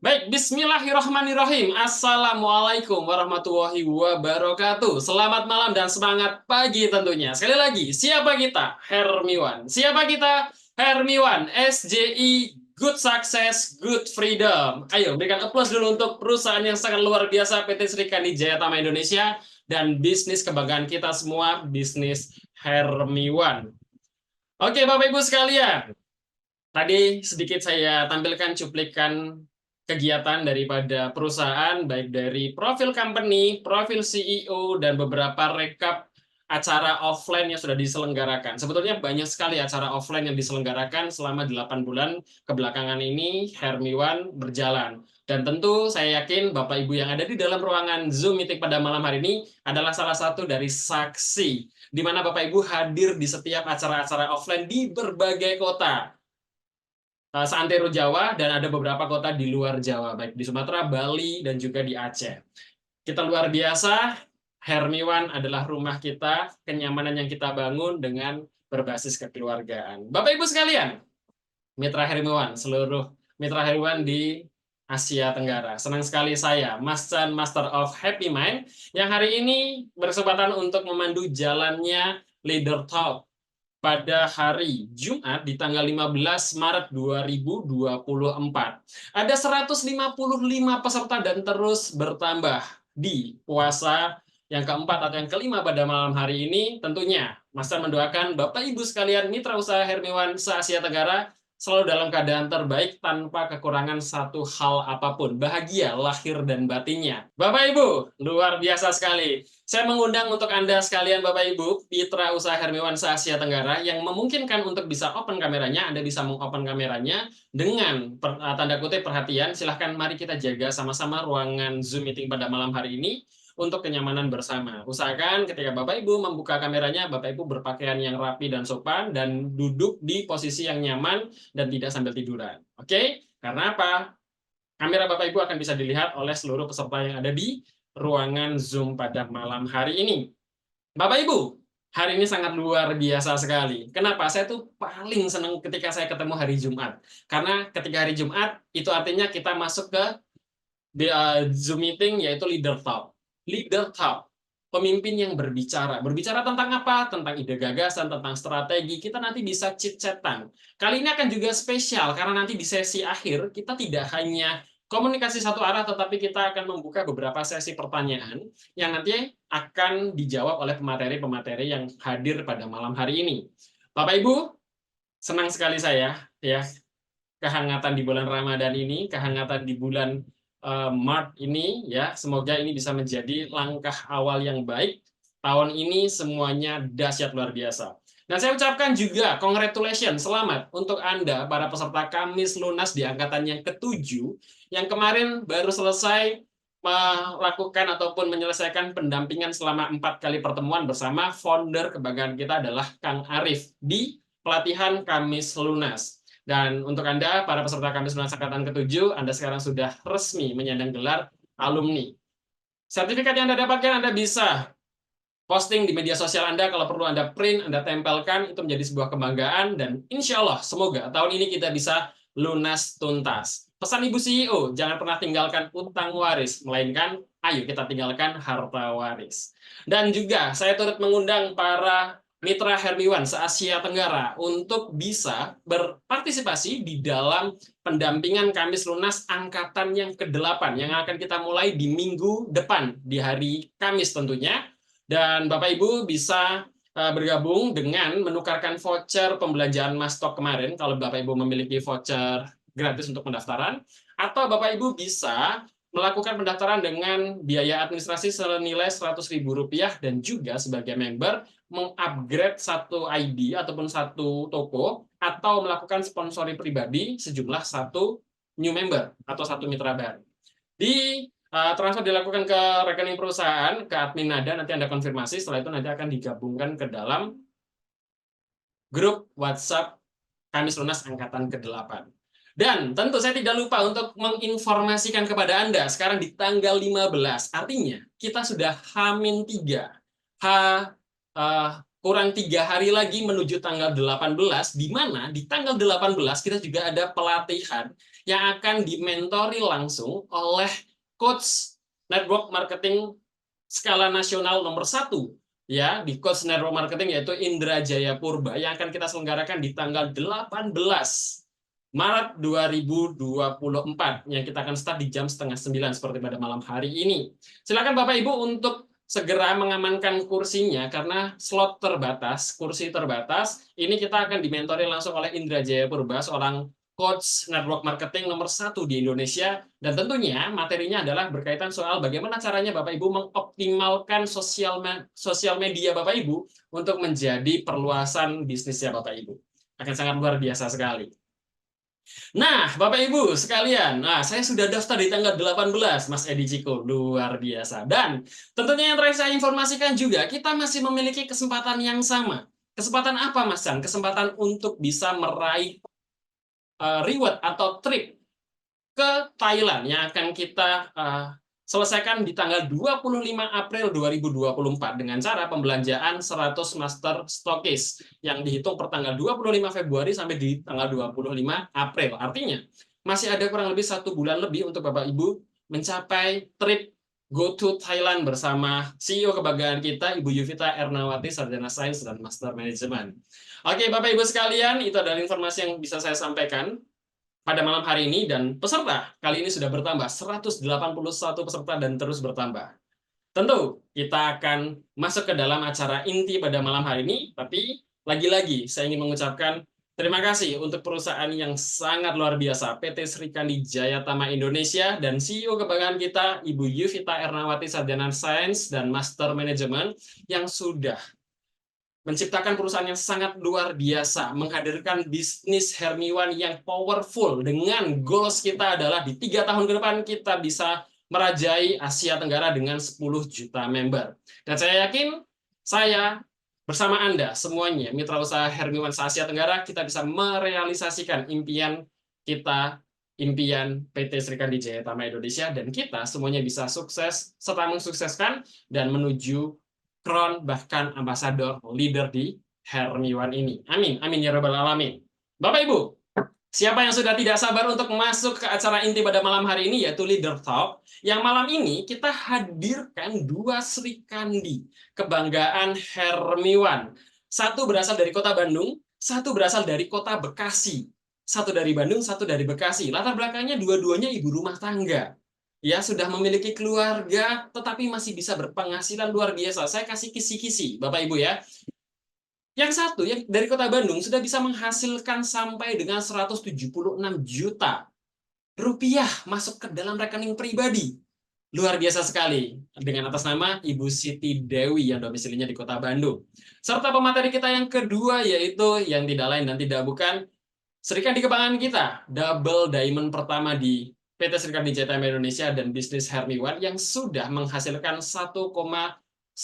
Baik, bismillahirrahmanirrahim. Assalamualaikum warahmatullahi wabarakatuh. Selamat malam dan semangat pagi tentunya. Sekali lagi, siapa kita? Hermiwan. Siapa kita? Hermiwan, SJI, Good Success, Good Freedom. Ayo, berikan aplaus dulu untuk perusahaan yang sangat luar biasa, PT Sri Kandi Jayatama Indonesia, dan bisnis kebanggaan kita semua, bisnis Hermiwan. Oke, Bapak Ibu sekalian. Tadi sedikit saya tampilkan cuplikan kegiatan daripada perusahaan, baik dari profil company, profil CEO, dan beberapa rekap acara offline yang sudah diselenggarakan. Sebetulnya banyak sekali acara offline yang diselenggarakan selama 8 bulan kebelakangan ini Hermiwan berjalan. Dan tentu saya yakin Bapak Ibu yang ada di dalam ruangan Zoom meeting pada malam hari ini adalah salah satu dari saksi, di mana Bapak Ibu hadir di setiap acara-acara offline di berbagai kota seantero Jawa, dan ada beberapa kota di luar Jawa, baik di Sumatera, Bali, dan juga di Aceh. Kita luar biasa, Hermiwan adalah rumah kita, kenyamanan yang kita bangun dengan berbasis kekeluargaan. Bapak Ibu sekalian, Mitra Hermiwan, seluruh Mitra Hermiwan di Asia Tenggara. Senang sekali saya, Mas Chan, Master of Happy Mind, yang hari ini berkesempatan untuk memandu jalannya Leader Talk pada hari Jumat di tanggal 15 Maret 2024. Ada 155 peserta dan terus bertambah di puasa yang keempat atau yang kelima pada malam hari ini. Tentunya Mas Tan mendoakan Bapak Ibu sekalian mitra usaha Hermiwan se-Asia Tenggara selalu dalam keadaan terbaik tanpa kekurangan satu hal apapun. Bahagia lahir dan batinnya. Bapak Ibu, luar biasa sekali. Saya mengundang untuk Anda sekalian Bapak Ibu, mitra usaha Hermiwan se-Asia Tenggara yang memungkinkan untuk bisa open kameranya. Anda bisa mengopen kameranya dengan tanda kutip perhatian. Silahkan mari kita jaga sama-sama ruangan Zoom meeting pada malam hari ini untuk kenyamanan bersama. Usahakan ketika Bapak Ibu membuka kameranya, Bapak Ibu berpakaian yang rapi dan sopan dan duduk di posisi yang nyaman dan tidak sambil tiduran. Oke? Karena apa? Kamera Bapak Ibu akan bisa dilihat oleh seluruh peserta yang ada di ruangan Zoom pada malam hari ini. Bapak Ibu, hari ini sangat luar biasa sekali. Kenapa? Saya tuh paling senang ketika saya ketemu hari Jumat. Karena ketika hari Jumat, itu artinya kita masuk ke Zoom meeting, yaitu Leader Talk. Leader Talk, pemimpin yang berbicara. Berbicara tentang apa? Tentang ide gagasan, tentang strategi. Kita nanti bisa chit-chatan. Kali ini akan juga spesial, karena nanti di sesi akhir, kita tidak hanya komunikasi satu arah, tetapi kita akan membuka beberapa sesi pertanyaan yang nanti akan dijawab oleh pemateri-pemateri yang hadir pada malam hari ini. Bapak Ibu, senang sekali saya ya, kehangatan di bulan Ramadan ini, kehangatan di bulan Maret ini ya, semoga ini bisa menjadi langkah awal yang baik. Tahun ini semuanya dahsyat luar biasa. Nah, saya ucapkan juga congratulations, selamat untuk Anda para peserta Kamis Lunas di angkatan yang ketujuh yang kemarin baru selesai melakukan ataupun menyelesaikan pendampingan selama 4 kali pertemuan bersama founder kebanggaan kita adalah Kang Arif di pelatihan Kamis Lunas. Dan untuk Anda, para peserta Kamis Lunas angkatan ke-7, Anda sekarang sudah resmi menyandang gelar alumni. Sertifikat yang Anda dapatkan Anda bisa posting di media sosial Anda, kalau perlu Anda print, Anda tempelkan, itu menjadi sebuah kebanggaan, dan insya Allah, semoga tahun ini kita bisa lunas tuntas. Pesan Ibu CEO, jangan pernah tinggalkan utang waris, melainkan ayo kita tinggalkan harta waris. Dan juga saya turut mengundang para mitra Hermiwan se-Asia Tenggara untuk bisa berpartisipasi di dalam pendampingan Kamis Lunas angkatan yang ke-8 yang akan kita mulai di minggu depan, di hari Kamis tentunya. Dan Bapak Ibu bisa bergabung dengan menukarkan voucher pembelanjaan Mas Tok kemarin, kalau Bapak Ibu memiliki voucher gratis untuk pendaftaran, atau Bapak Ibu bisa melakukan pendaftaran dengan biaya administrasi senilai Rp100.000 dan juga sebagai member mengupgrade satu ID ataupun satu toko atau melakukan sponsori pribadi sejumlah satu new member atau satu mitra baru. Di transfer dilakukan ke rekening perusahaan, ke admin Nada, nanti Anda konfirmasi, setelah itu nanti akan digabungkan ke dalam grup WhatsApp Kamis Lunas angkatan ke-8. Dan tentu saya tidak lupa untuk menginformasikan kepada Anda, sekarang di tanggal 15, artinya kita sudah H-3. kurang 3 hari lagi menuju tanggal 18, di mana di tanggal 18 kita juga ada pelatihan yang akan dimentori langsung oleh Coach Network Marketing skala nasional nomor 1 ya di Coach Network Marketing, yaitu Indra Jaya Purba, yang akan kita selenggarakan di tanggal 18 Maret 2024 yang kita akan start di jam 8:30 seperti pada malam hari ini. Silakan Bapak Ibu untuk segera mengamankan kursinya karena slot terbatas, kursi terbatas. Ini kita akan dimentori langsung oleh Indra Jaya Purba, seorang coach network marketing nomor 1 di Indonesia, dan tentunya materinya adalah berkaitan soal bagaimana caranya Bapak Ibu mengoptimalkan sosial media Bapak Ibu untuk menjadi perluasan bisnisnya Bapak Ibu. Akan sangat luar biasa sekali. Nah, Bapak Ibu sekalian, saya sudah daftar di tanggal 18, Mas Edi Ciko, luar biasa. Dan tentunya yang terakhir saya informasikan juga, kita masih memiliki kesempatan yang sama. Kesempatan apa, Mas Chan? Kesempatan untuk bisa meraih reward atau trip ke Thailand yang akan kita selesaikan di tanggal 25 April 2024 dengan cara pembelanjaan 100 master stokis yang dihitung per tanggal 25 Februari sampai di tanggal 25 April. Artinya, masih ada kurang lebih 1 bulan lebih untuk Bapak Ibu mencapai trip Go to Thailand bersama CEO kebanggaan kita, Ibu Yuvita Ernawati, Sarjana Sains dan Master Management. Oke, Bapak Ibu sekalian, itu adalah informasi yang bisa saya sampaikan pada malam hari ini, dan peserta kali ini sudah bertambah 181 peserta dan terus bertambah. Tentu kita akan masuk ke dalam acara inti pada malam hari ini, tapi lagi-lagi saya ingin mengucapkan terima kasih untuk perusahaan yang sangat luar biasa, PT Sri Kandi Jayatama Indonesia, dan CEO kebanggaan kita, Ibu Yuvita Ernawati, Sarjana Sains dan Master Management, yang sudah menciptakan perusahaan yang sangat luar biasa, menghadirkan bisnis Hermiwan yang powerful, dengan goals kita adalah di 3 tahun ke depan kita bisa merajai Asia Tenggara dengan 10 juta member. Dan saya yakin saya bersama Anda semuanya, mitra usaha Hermiwan se-Asia Tenggara, kita bisa merealisasikan impian kita, impian PT Sri Kandi Jayatama Indonesia, dan kita semuanya bisa sukses serta mensukseskan dan menuju crown bahkan ambasador leader di Hermiwan ini. Amin, amin ya rabbal alamin. Bapak Ibu, siapa yang sudah tidak sabar untuk masuk ke acara inti pada malam hari ini, yaitu Leader Talk, yang malam ini kita hadirkan 2 Sri Kandi kebanggaan Hermiwan. Satu berasal dari kota Bandung, satu berasal dari kota Bekasi. Satu dari Bandung, satu dari Bekasi. Latar belakangnya dua-duanya ibu rumah tangga. Ya, sudah memiliki keluarga, tetapi masih bisa berpenghasilan luar biasa. Saya kasih kisi-kisi, Bapak Ibu ya. Yang satu, yang dari kota Bandung, sudah bisa menghasilkan sampai dengan 176 juta rupiah masuk ke dalam rekening pribadi. Luar biasa sekali. Dengan atas nama Ibu Siti Dewi yang domisilinya di kota Bandung. Serta pemateri kita yang kedua, yaitu yang tidak lain dan tidak bukan Sri Kandi kebanggaan kita, double diamond pertama di PT Sri Kandi Jayatama Indonesia dan bisnis Hermiwan, yang sudah menghasilkan 1,110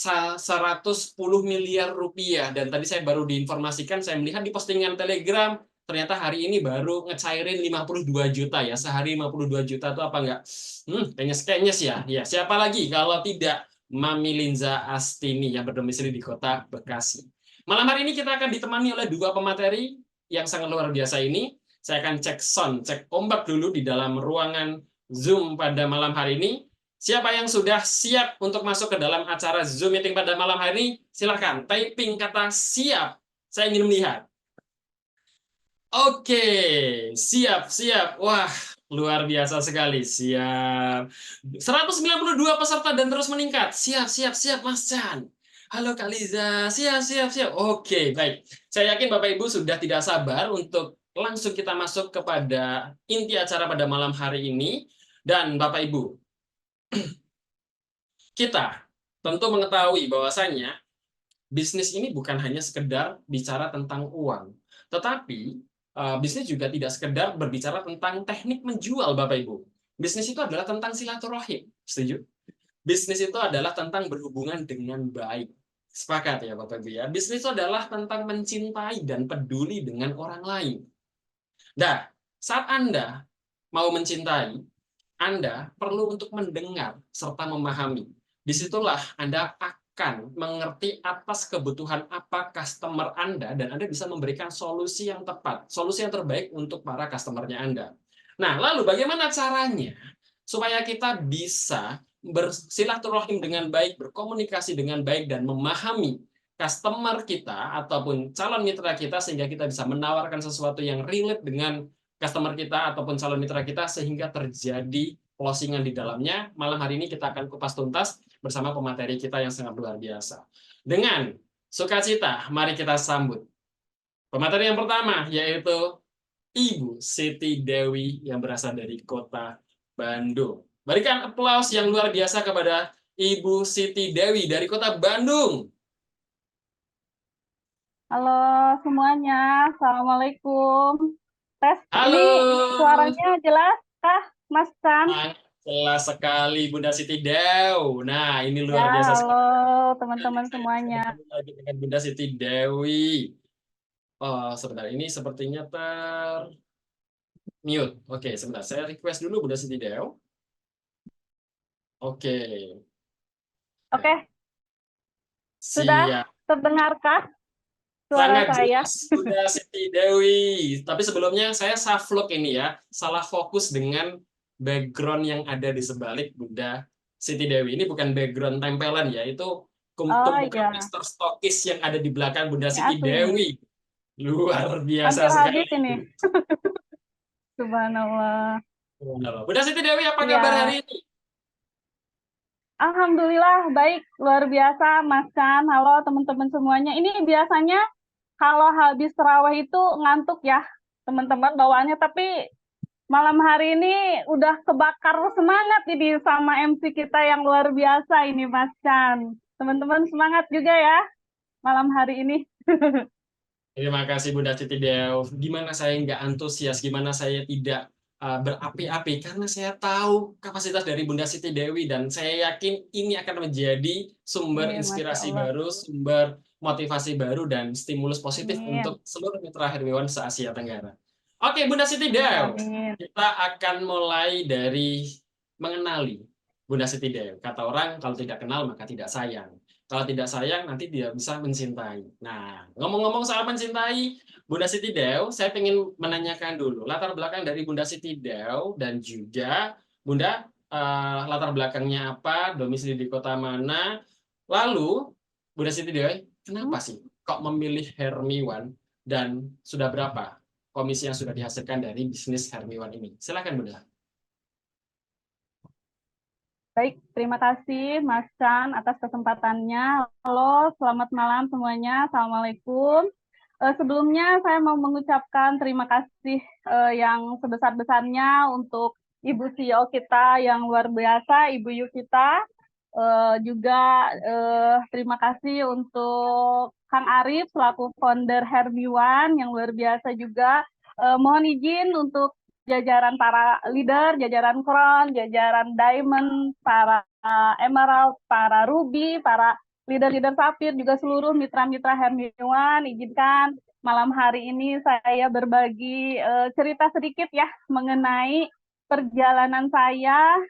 miliar rupiah. Dan tadi saya baru diinformasikan, saya melihat di postingan Telegram, ternyata hari ini baru ngecairin 52 juta ya. Sehari 52 juta itu apa enggak? Kayaknya ya. Ya, siapa lagi kalau tidak Mami Linza Astini yang berdomisili di kota Bekasi. Malam hari ini kita akan ditemani oleh 2 pemateri yang sangat luar biasa ini. Saya akan cek sound, cek ombak dulu di dalam ruangan Zoom pada malam hari ini. Siapa yang sudah siap untuk masuk ke dalam acara Zoom meeting pada malam hari ini? Silakan typing kata siap. Saya ingin melihat. Oke, siap, siap. Wah, luar biasa sekali. Siap. 192 peserta dan terus meningkat. Siap, siap, siap, Mas Chan. Halo Kak Liza, siap, siap, siap. Oke, baik. Saya yakin Bapak Ibu sudah tidak sabar untuk langsung kita masuk kepada inti acara pada malam hari ini. Dan Bapak Ibu, kita tentu mengetahui bahwasanya bisnis ini bukan hanya sekedar bicara tentang uang, tetapi bisnis juga tidak sekedar berbicara tentang teknik menjual, Bapak Ibu. Bisnis itu adalah tentang silaturahim, setuju? Bisnis itu adalah tentang berhubungan dengan baik. Sepakat ya Bapak Ibu ya. Bisnis itu adalah tentang mencintai dan peduli dengan orang lain. Nah, saat Anda mau mencintai, Anda perlu untuk mendengar serta memahami. Disitulah Anda akan akan mengerti atas kebutuhan apa customer Anda dan Anda bisa memberikan solusi yang tepat, solusi yang terbaik untuk para customer-nya Anda. Nah, lalu bagaimana caranya supaya kita bisa bersilaturahim dengan baik, berkomunikasi dengan baik, dan memahami customer kita ataupun calon mitra kita sehingga kita bisa menawarkan sesuatu yang relate dengan customer kita ataupun calon mitra kita sehingga terjadi closingan di dalamnya. Malam hari ini kita akan kupas tuntas bersama pemateri kita yang sangat luar biasa. Dengan sukacita, mari kita sambut pemateri yang pertama, yaitu Ibu Siti Dewi yang berasal dari kota Bandung. Berikan aplaus yang luar biasa kepada Ibu Siti Dewi dari kota Bandung. Halo semuanya, Assalamualaikum. Tes, Halo. ini suaranya jelas kah, Mas Chan? Jelas sekali Bunda Siti Dew. Nah, ini Ya, luar biasa halo sekali. teman-teman Saya bisa semuanya. bertemu lagi dengan Bunda Siti Dewi. Oh, sebentar. Ini sepertinya mute. Oke, sebentar. Saya request dulu Bunda Siti Dew. Oke. Oke, Nah, sudah siap. terdengarkah suara Sangat saya? jelas Bunda Siti Dewi. Tapi sebelumnya saya salvlog ini ya. Salah fokus dengan background yang ada di sebalik Bunda Siti Dewi. Ini bukan background tempelan ya. Itu Oh tumpukan iya, Mister Stokis yang ada di belakang Bunda ini Siti asli nih. Dewi. Luar biasa Hampir habis sekali. ini. Subhanallah. Bunda Siti Dewi, apa kabar Iya, hari ini? Alhamdulillah baik, luar biasa Mas Chan. Halo teman-teman semuanya. Ini biasanya kalau habis terawih itu ngantuk ya teman-teman bawaannya, tapi malam hari ini udah kebakar semangat ini sama MC kita yang luar biasa ini Mas Chan. Teman-teman semangat juga ya malam hari ini. Terima kasih Bunda Siti Dew. Gimana saya nggak antusias, gimana saya tidak berapi-api, karena saya tahu kapasitas dari Bunda Siti Dewi dan saya yakin ini akan menjadi sumber Masya inspirasi Allah. baru, sumber motivasi baru, dan stimulus positif Amin. untuk seluruh mitra Hermiwan se-Asia Tenggara. Oke, Bunda Siti Amin. Dew, Amin. kita akan mulai dari mengenali Bunda Siti Dew. Kata orang, kalau tidak kenal maka tidak sayang. Kalau tidak sayang, nanti tidak bisa mencintai. Nah, ngomong-ngomong soal mencintai, Bunda Siti Dew, saya ingin menanyakan dulu latar belakang dari Bunda Siti Dew dan juga Bunda latar belakangnya apa, domisili di kota mana. Lalu, Bunda Siti Dew, Hmm, kenapa sih kok memilih Hermiwan dan sudah berapa komisi yang sudah dihasilkan dari bisnis Hermiwan ini? Silakan Bunda. Baik, terima kasih Mas Chan atas kesempatannya. Halo, selamat malam semuanya. Assalamualaikum. Sebelumnya saya mau mengucapkan terima kasih yang sebesar-besarnya untuk Ibu CEO kita yang luar biasa, Ibu Yukita. Juga terima kasih untuk Kang Arif selaku founder Herbiwan yang luar biasa juga. Mohon izin untuk jajaran para leader, jajaran Crown, jajaran Diamond, para Emerald, para Ruby, para leader-leader Sapphire, juga seluruh mitra-mitra Hermiwan, izinkan malam hari ini saya berbagi cerita sedikit ya mengenai perjalanan saya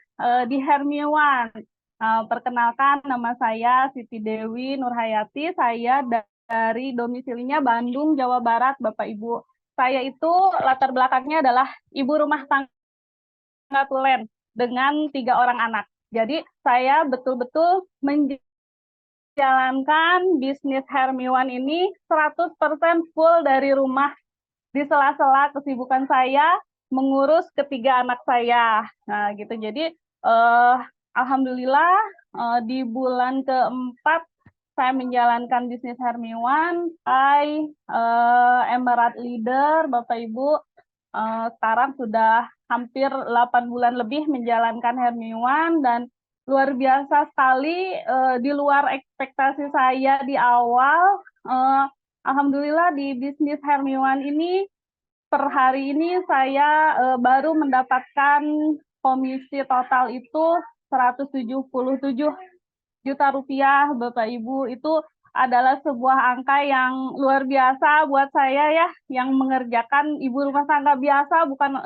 di Hermiwan. Perkenalkan, nama saya Siti Dewi Nurhayati, saya dari domisilinya Bandung, Jawa Barat, Bapak Ibu. Saya itu latar belakangnya adalah ibu rumah tangga tulen dengan 3 orang anak. Jadi saya betul-betul menjalankan bisnis Hermiwan ini 100% full dari rumah, di sela-sela kesibukan saya mengurus ketiga anak saya. Nah, gitu. Jadi alhamdulillah di bulan keempat saya menjalankan bisnis Hermiwan, saya Emerald Leader, Bapak Ibu. Sekarang sudah hampir 8 bulan lebih menjalankan Hermiwan dan luar biasa sekali, di luar ekspektasi saya di awal. Alhamdulillah di bisnis Hermiwan ini per hari ini saya baru mendapatkan komisi total itu 177 juta rupiah, Bapak Ibu. Itu adalah sebuah angka yang luar biasa buat saya ya, yang mengerjakan ibu rumah tangga biasa, bukan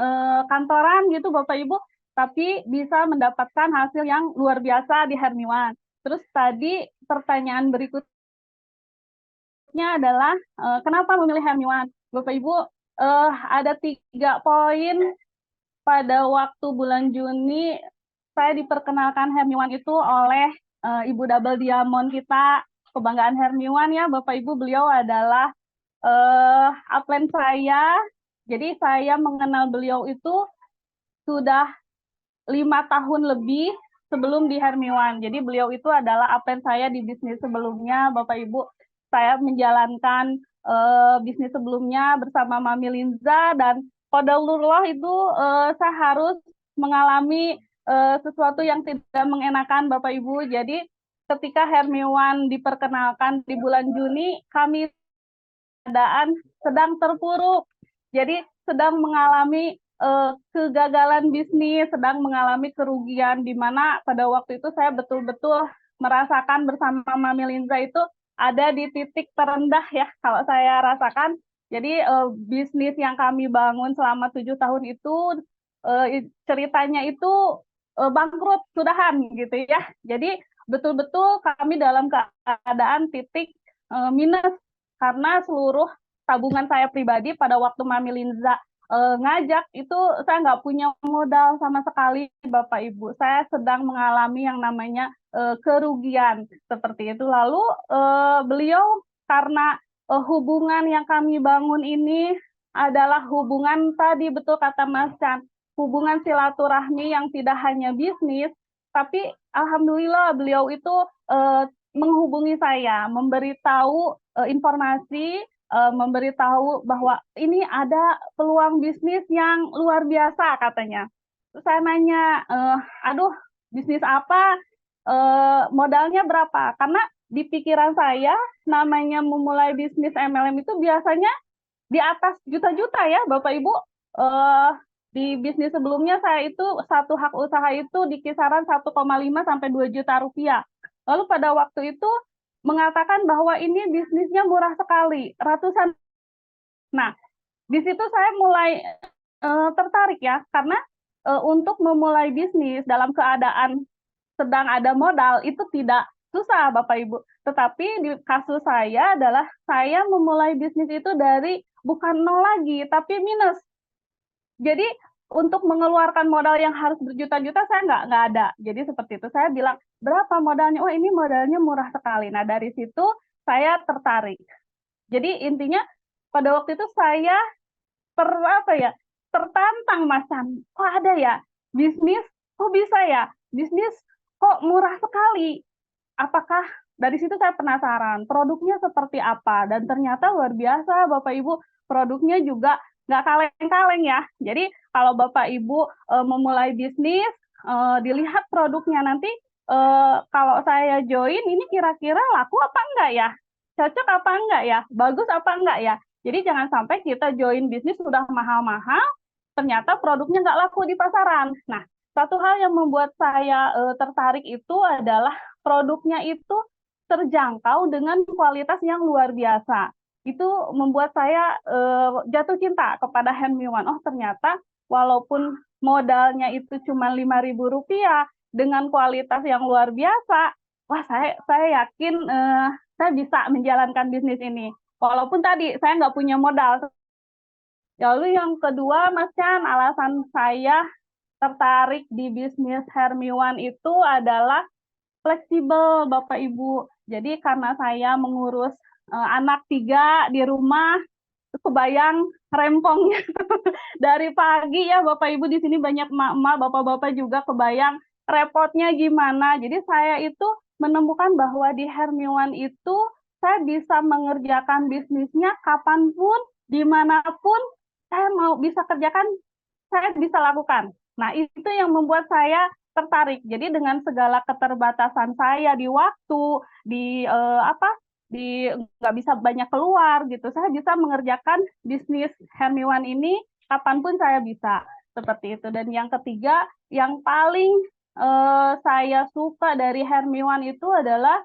kantoran gitu Bapak Ibu, tapi bisa mendapatkan hasil yang luar biasa di Hermiwan. Terus tadi pertanyaan berikutnya adalah kenapa memilih Hermiwan? Bapak Ibu, ada 3 poin pada waktu bulan Juni saya diperkenalkan Hermiwan itu oleh Ibu Double Diamond kita, kebanggaan Hermiwan ya Bapak Ibu. Beliau adalah upline saya. Jadi saya mengenal beliau itu sudah 5 tahun lebih sebelum di Hermiwan. Jadi beliau itu adalah upline saya di bisnis sebelumnya, Bapak Ibu. Saya menjalankan bisnis sebelumnya bersama Mami Linza, dan qadarullah itu saya harus mengalami sesuatu yang tidak mengenakan, Bapak Ibu. Jadi ketika Hermiwan diperkenalkan di bulan Juni, kami keadaan sedang terpuruk. Jadi sedang mengalami kegagalan bisnis, sedang mengalami kerugian, di mana pada waktu itu saya betul-betul merasakan bersama Mami Linza itu ada di titik terendah ya kalau saya rasakan. Jadi bisnis yang kami bangun selama 7 tahun itu ceritanya itu bangkrut sudahan gitu ya. Jadi betul-betul kami dalam keadaan titik minus, karena seluruh tabungan saya pribadi pada waktu Mami Linza ngajak itu saya nggak punya modal sama sekali, Bapak Ibu. Saya sedang mengalami yang namanya kerugian seperti itu. Lalu beliau karena hubungan yang kami bangun ini adalah hubungan tadi betul kata Mas Chan, hubungan silaturahmi yang tidak hanya bisnis, tapi alhamdulillah beliau itu menghubungi saya, memberitahu informasi, memberitahu bahwa ini ada peluang bisnis yang luar biasa katanya. Terus saya nanya, aduh bisnis apa, modalnya berapa? Karena di pikiran saya namanya memulai bisnis MLM itu biasanya di atas juta-juta ya Bapak Ibu. Di bisnis sebelumnya saya itu satu hak usaha itu di kisaran 1,5 sampai 2 juta rupiah. Lalu pada waktu itu mengatakan bahwa ini bisnisnya murah sekali, ratusan. Nah, di situ saya mulai tertarik ya, karena untuk memulai bisnis dalam keadaan sedang ada modal itu tidak susah Bapak Ibu. Tetapi di kasus saya adalah saya memulai bisnis itu dari bukan nol lagi, tapi minus. Jadi untuk mengeluarkan modal yang harus berjuta-juta saya nggak ada. Jadi seperti itu, saya bilang berapa modalnya? Oh ini modalnya murah sekali. Nah dari situ saya tertarik. Jadi intinya pada waktu itu saya tertantang Mas Chan. Kok ada ya bisnis? Kok bisa ya bisnis? Kok murah sekali? Apakah dari situ saya penasaran produknya seperti apa, dan ternyata luar biasa Bapak Ibu, produknya juga nggak kaleng-kaleng ya. Jadi kalau Bapak Ibu memulai bisnis, dilihat produknya nanti, kalau saya join ini kira-kira laku apa enggak ya, cocok apa enggak ya, bagus apa enggak ya. Jadi jangan sampai kita join bisnis sudah mahal-mahal, ternyata produknya nggak laku di pasaran. Nah, satu hal yang membuat saya tertarik itu adalah produknya itu terjangkau dengan kualitas yang luar biasa. Itu membuat saya jatuh cinta kepada Hermiwan. Oh ternyata walaupun modalnya itu cuma Rp5.000 dengan kualitas yang luar biasa, wah saya yakin saya bisa menjalankan bisnis ini. Walaupun tadi saya nggak punya modal. Lalu yang kedua, Mas Chan, alasan saya tertarik di bisnis Hermiwan itu adalah fleksibel Bapak Ibu. Jadi karena saya mengurus anak 3 di rumah, kebayang rempongnya dari pagi ya Bapak Ibu, di sini banyak emak-emak, bapak-bapak juga, kebayang repotnya gimana. Jadi saya itu menemukan bahwa di Hermiwan itu saya bisa mengerjakan bisnisnya kapanpun, dimanapun saya mau bisa kerjakan, saya bisa lakukan. Nah itu yang membuat saya tertarik. Jadi dengan segala keterbatasan saya di waktu, di di nggak bisa banyak keluar gitu, saya bisa mengerjakan bisnis Hermiwan ini kapanpun saya bisa seperti itu. Dan yang ketiga, yang paling saya suka dari Hermiwan itu adalah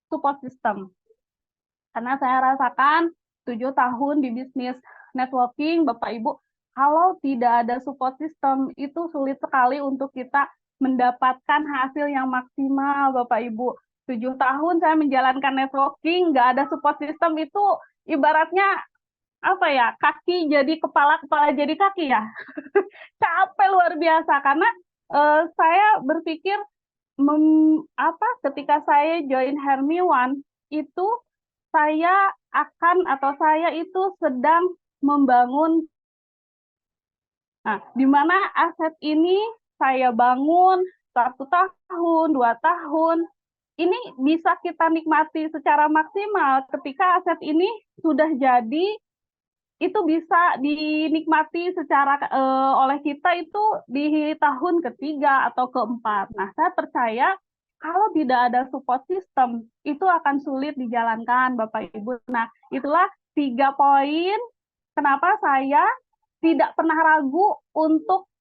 support system. Karena saya rasakan 7 tahun di bisnis networking, Bapak Ibu, kalau tidak ada support system itu sulit sekali untuk kita mendapatkan hasil yang maksimal, Bapak Ibu. 7 tahun saya menjalankan networking, nggak ada support system itu ibaratnya apa ya, kaki jadi kepala, kepala jadi kaki ya. Capek luar biasa karena saya berpikir ketika saya join Hermi One itu saya atau saya itu sedang membangun, nah, di mana aset ini saya bangun 1 tahun, 2 tahun, ini bisa kita nikmati secara maksimal ketika aset ini sudah jadi, itu bisa dinikmati secara oleh kita itu di tahun ketiga atau keempat. Nah, saya percaya kalau tidak ada support system itu akan sulit dijalankan, Bapak Ibu. Nah, itulah 3 poin kenapa saya tidak pernah ragu untuk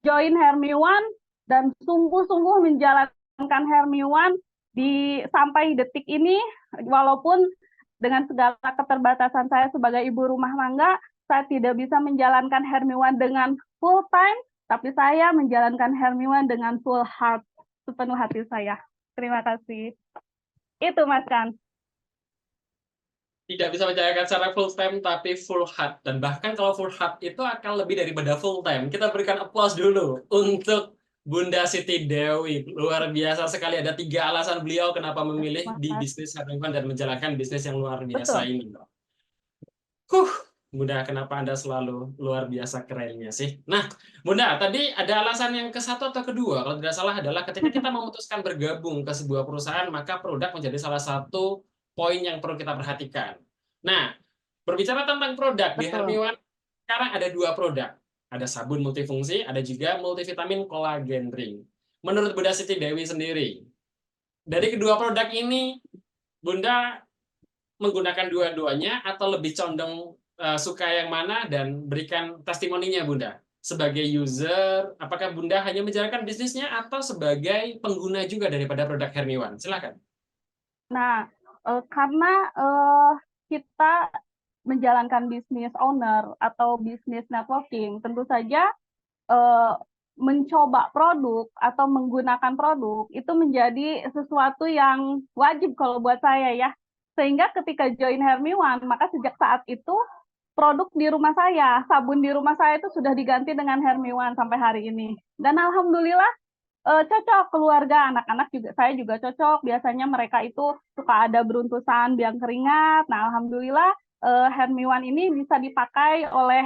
join Hermi One dan sungguh-sungguh menjalankan Hermi One sampai detik ini, walaupun dengan segala keterbatasan saya sebagai ibu rumah tangga, saya tidak bisa menjalankan Hermi One dengan full time, tapi saya menjalankan Hermi One dengan full heart, sepenuh hati saya. Terima kasih. Itu Mas Kan. Tidak bisa menjalankan secara full time tapi full heart, dan bahkan kalau full heart itu akan lebih daripada full time. Kita berikan applause dulu untuk Bunda Siti Dewi. Luar biasa sekali, ada 3 alasan beliau kenapa memilih di bisnis Hermiwan dan menjalankan bisnis yang luar biasa Betul. ini. Bunda, kenapa Anda selalu luar biasa kerennya sih? Nah, Bunda, tadi ada alasan yang ke-1 atau kedua, kalau tidak salah, adalah ketika kita memutuskan bergabung ke sebuah perusahaan, maka produk menjadi salah satu poin yang perlu kita perhatikan. Nah, berbicara tentang produk, di Betul. Hermiwan sekarang ada 2 produk. Ada sabun multifungsi, ada juga multivitamin kolagen ring. Menurut Bunda Siti Dewi sendiri, dari kedua produk ini, Bunda menggunakan dua-duanya atau lebih condong suka yang mana, dan berikan testimoninya Bunda. Sebagai user, apakah Bunda hanya menjalankan bisnisnya atau sebagai pengguna juga daripada produk Hermiwan? Silakan. Nah, karena kita menjalankan bisnis owner atau bisnis networking, tentu saja eh, mencoba produk atau menggunakan produk itu menjadi sesuatu yang wajib kalau buat saya ya. Sehingga ketika join Hermiwan, maka sejak saat itu produk di rumah saya, sabun di rumah saya itu sudah diganti dengan Hermiwan sampai hari ini. Dan alhamdulillah cocok keluarga, anak-anak juga, saya juga cocok. Biasanya mereka itu suka ada beruntusan biang keringat. Nah, alhamdulillah Hermiwan ini bisa dipakai oleh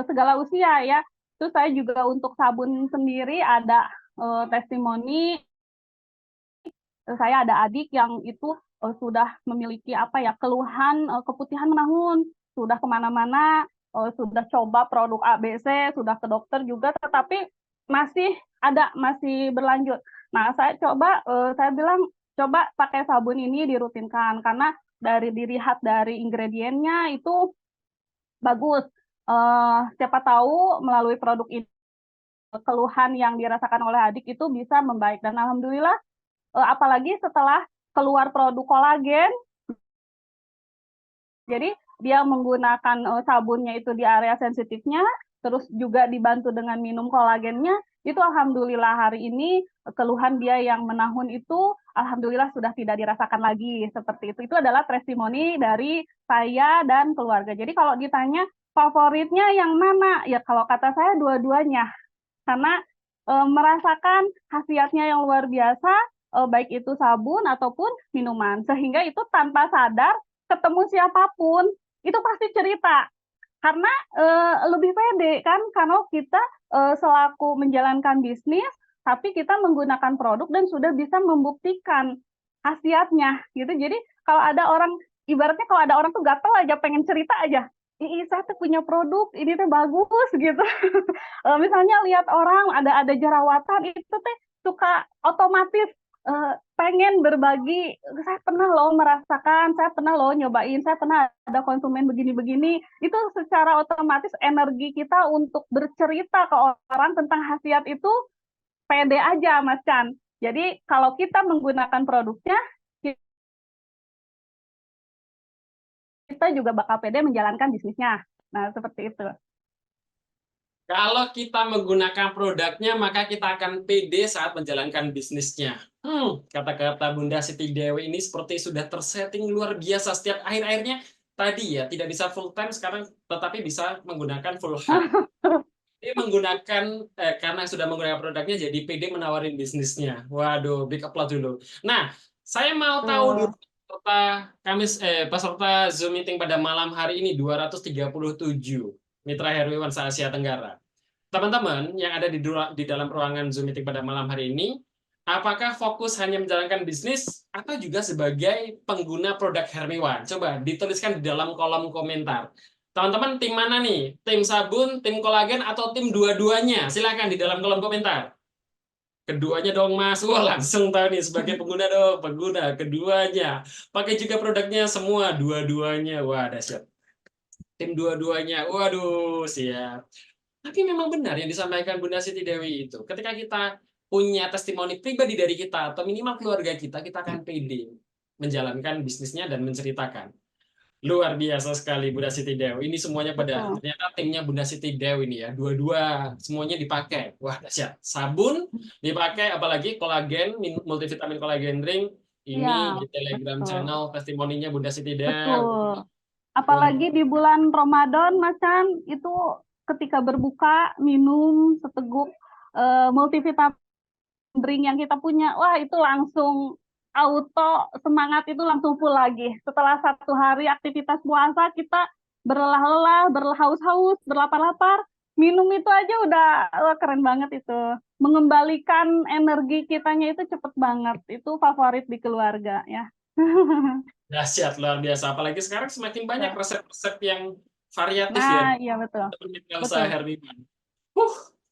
segala usia ya. Terus saya juga untuk sabun sendiri ada testimoni. Saya ada adik yang itu sudah memiliki apa ya, keluhan keputihan menahun, sudah kemana-mana, sudah coba produk ABC, sudah ke dokter juga, tetapi masih berlanjut. Nah, saya bilang coba pakai sabun ini dirutinkan karena dilihat dari ingredientnya itu bagus. Siapa tahu melalui produk ini keluhan yang dirasakan oleh adik itu bisa membaik, dan alhamdulillah apalagi setelah keluar produk kolagen, jadi dia menggunakan sabunnya itu di area sensitifnya, terus juga dibantu dengan minum kolagennya, itu alhamdulillah hari ini keluhan dia yang menahun itu alhamdulillah sudah tidak dirasakan lagi seperti itu. Itu adalah testimoni dari saya dan keluarga. Jadi kalau ditanya favoritnya yang mana, ya kalau kata saya dua-duanya, karena merasakan khasiatnya yang luar biasa, baik itu sabun ataupun minuman, sehingga itu tanpa sadar ketemu siapapun itu pasti cerita, karena lebih pede kan, karena kita selaku menjalankan bisnis tapi kita menggunakan produk dan sudah bisa membuktikan khasiatnya gitu. Jadi kalau ada orang, ibaratnya kalau ada orang tuh gatel aja pengen cerita aja, ih saya tuh punya produk ini tuh bagus gitu. Misalnya lihat orang ada jerawatan itu teh suka otomatis pengen berbagi, saya pernah loh merasakan, saya pernah loh nyobain, saya pernah ada konsumen begini-begini, itu secara otomatis energi kita untuk bercerita ke orang tentang khasiat itu pede aja Mas Chan. Jadi kalau kita menggunakan produknya, kita juga bakal pede menjalankan bisnisnya. Nah, seperti itu. Kalau kita menggunakan produknya, maka kita akan pede saat menjalankan bisnisnya. Kata-kata Bunda Siti Dewi ini seperti sudah tersetting luar biasa. Setiap akhir-akhirnya tadi ya, tidak bisa full time sekarang, tetapi bisa menggunakan full hard. Dia menggunakan, karena sudah menggunakan produknya, jadi pede menawarin bisnisnya. Waduh, big applause dulu. Nah, saya mau tahu dulu Tuh. peserta Zoom meeting pada malam hari ini 237 Mitra Herwiwan se-Asia Tenggara. Teman-teman yang ada di dalam ruangan Zoom meeting pada malam hari ini, apakah fokus hanya menjalankan bisnis atau juga sebagai pengguna produk Hermiwan? Coba dituliskan di dalam kolom komentar. Teman-teman tim mana nih? Tim sabun, tim kolagen, atau tim dua-duanya? Silakan di dalam kolom komentar. Keduanya dong Mas. Wah langsung tahu nih sebagai pengguna dong, pengguna keduanya. Pakai juga produknya semua dua-duanya. Wah dahsyat. Tim dua-duanya. Waduh, siap. Tapi memang benar yang disampaikan Bunda Siti Dewi itu. Ketika kita punya testimoni pribadi dari kita atau minimal keluarga kita akan pede menjalankan bisnisnya dan menceritakan. Luar biasa sekali Bunda Siti Dewi. Ini semuanya pada Betul. ternyata timnya Bunda Siti Dewi ini ya. Dua-dua semuanya dipakai. Wah, dahsyat. Sabun dipakai, apalagi kolagen, multivitamin kolagen drink. Iya, Ini di Telegram betul. channel testimoninya Bunda Siti Dewi. Betul. Apalagi di bulan Ramadan, Mas Chan, itu ketika berbuka, minum seteguk multivitamin drink yang kita punya, wah itu langsung auto semangat itu langsung full lagi. Setelah 1 hari aktivitas puasa, kita berlelah-lelah, berhaus-haus, berlapar-lapar, minum itu aja udah wah, keren banget itu. Mengembalikan energi kitanya itu cepet banget. Itu favorit di keluarga ya. Dahsyat, luar biasa. Apalagi sekarang semakin banyak resep-resep yang variatif ya. Nah, iya betul. Penelitian usaha Betul. Herliman.